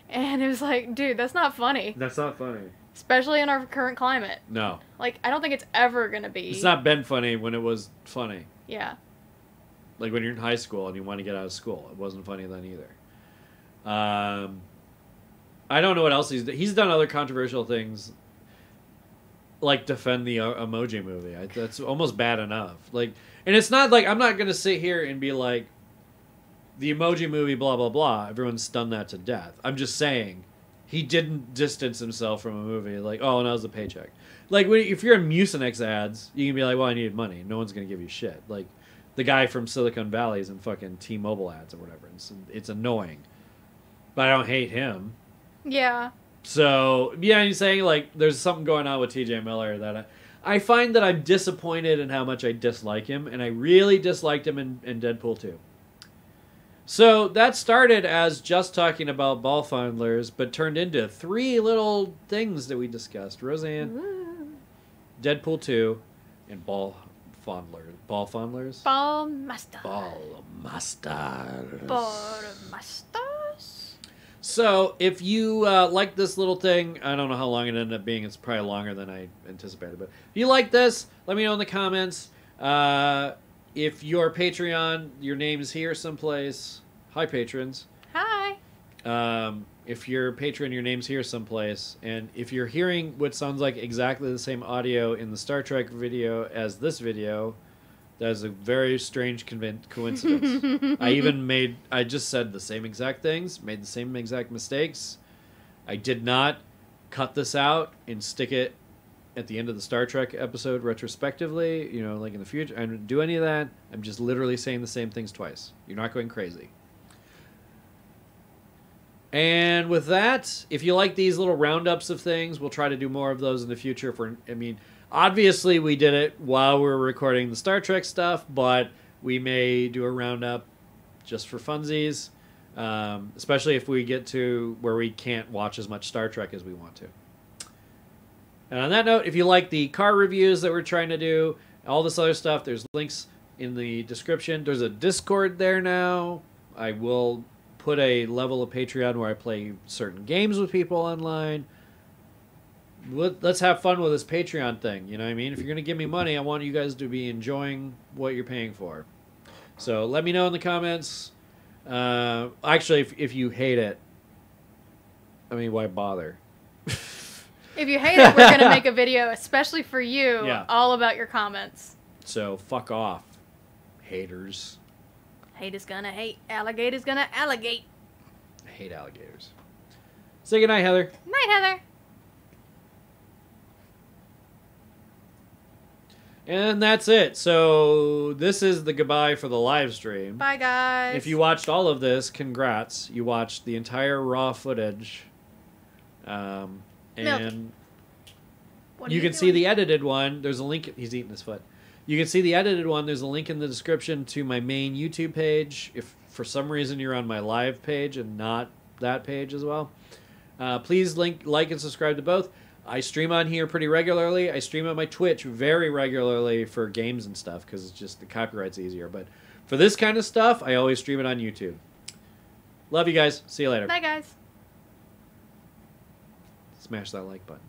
And it was like, dude, that's not funny. That's not funny. Especially in our current climate. No. Like, I don't think it's ever going to be. It's not been funny when it was funny. Yeah. Like when you're in high school and you want to get out of school. It wasn't funny then either. I don't know what else he's done other controversial things, like defend the Emoji Movie. That's almost bad enough. Like, and it's not like I'm not gonna sit here and be like, the Emoji Movie, blah blah blah. Everyone's stunned that to death. I'm just saying, he didn't distance himself from a movie. Like, oh, and that was a paycheck. Like, if you're in Mucinex ads, you can be like, well, I needed money. No one's gonna give you shit. Like, the guy from Silicon Valley is in fucking T-Mobile ads or whatever. It's annoying, but I don't hate him. Yeah. So, yeah, you're saying, like, there's something going on with T.J. Miller that I find that I'm disappointed in how much I dislike him, and I really disliked him in Deadpool 2. So, that started as just talking about ball fondlers, but turned into 3 little things that we discussed. Roseanne, Ooh. Deadpool 2, and ball fondlers. Ball fondlers? Ball master. Ball masters. Ball masters. So, if you like this little thing, I don't know how long it ended up being. It's probably longer than I anticipated. But if you like this, let me know in the comments. If you're Patreon, your name is here someplace. Hi, patrons. Hi. If you're a patron, your name's here someplace. And if you're hearing what sounds like exactly the same audio in the Star Trek video as this video, that is a very strange coincidence. I just said the same exact things, made the same exact mistakes. I did not cut this out and stick it at the end of the Star Trek episode retrospectively, like in the future. I didn't do any of that. I'm just literally saying the same things twice. You're not going crazy. And with that, if you like these little roundups of things, we'll try to do more of those in the future. Obviously, we did it while we were recording the Star Trek stuff, but we may do a roundup just for funsies, especially if we get to where we can't watch as much Star Trek as we want to. And on that note, if you like the car reviews that we're trying to do, all this other stuff, there's links in the description. There's a Discord there now. I will put a level of Patreon where I play certain games with people online. Let's have fun with this Patreon thing. You know what I mean? If you're going to give me money, I want you guys to be enjoying what you're paying for. So let me know in the comments. Actually, if you hate it, I mean, why bother? If you hate it, we're going to make a video especially for you, all about your comments. So fuck off, haters. Hate is gonna hate. Alligator's gonna alligate. I hate alligators. Say goodnight, Heather. Night, Heather. And that's it. So this is the goodbye for the live stream. Bye, guys. If you watched all of this, congrats. You watched the entire raw footage. And you can see the edited one. There's a link. He's eating his foot. You can see the edited one. There's a link in the description to my main YouTube page. If for some reason you're on my live page and not that page as well, please like and subscribe to both. I stream on here pretty regularly. I stream on my Twitch very regularly for games and stuff because it's just the copyright's easier. But for this kind of stuff, I always stream it on YouTube. Love you guys. See you later. Bye, guys. Smash that like button.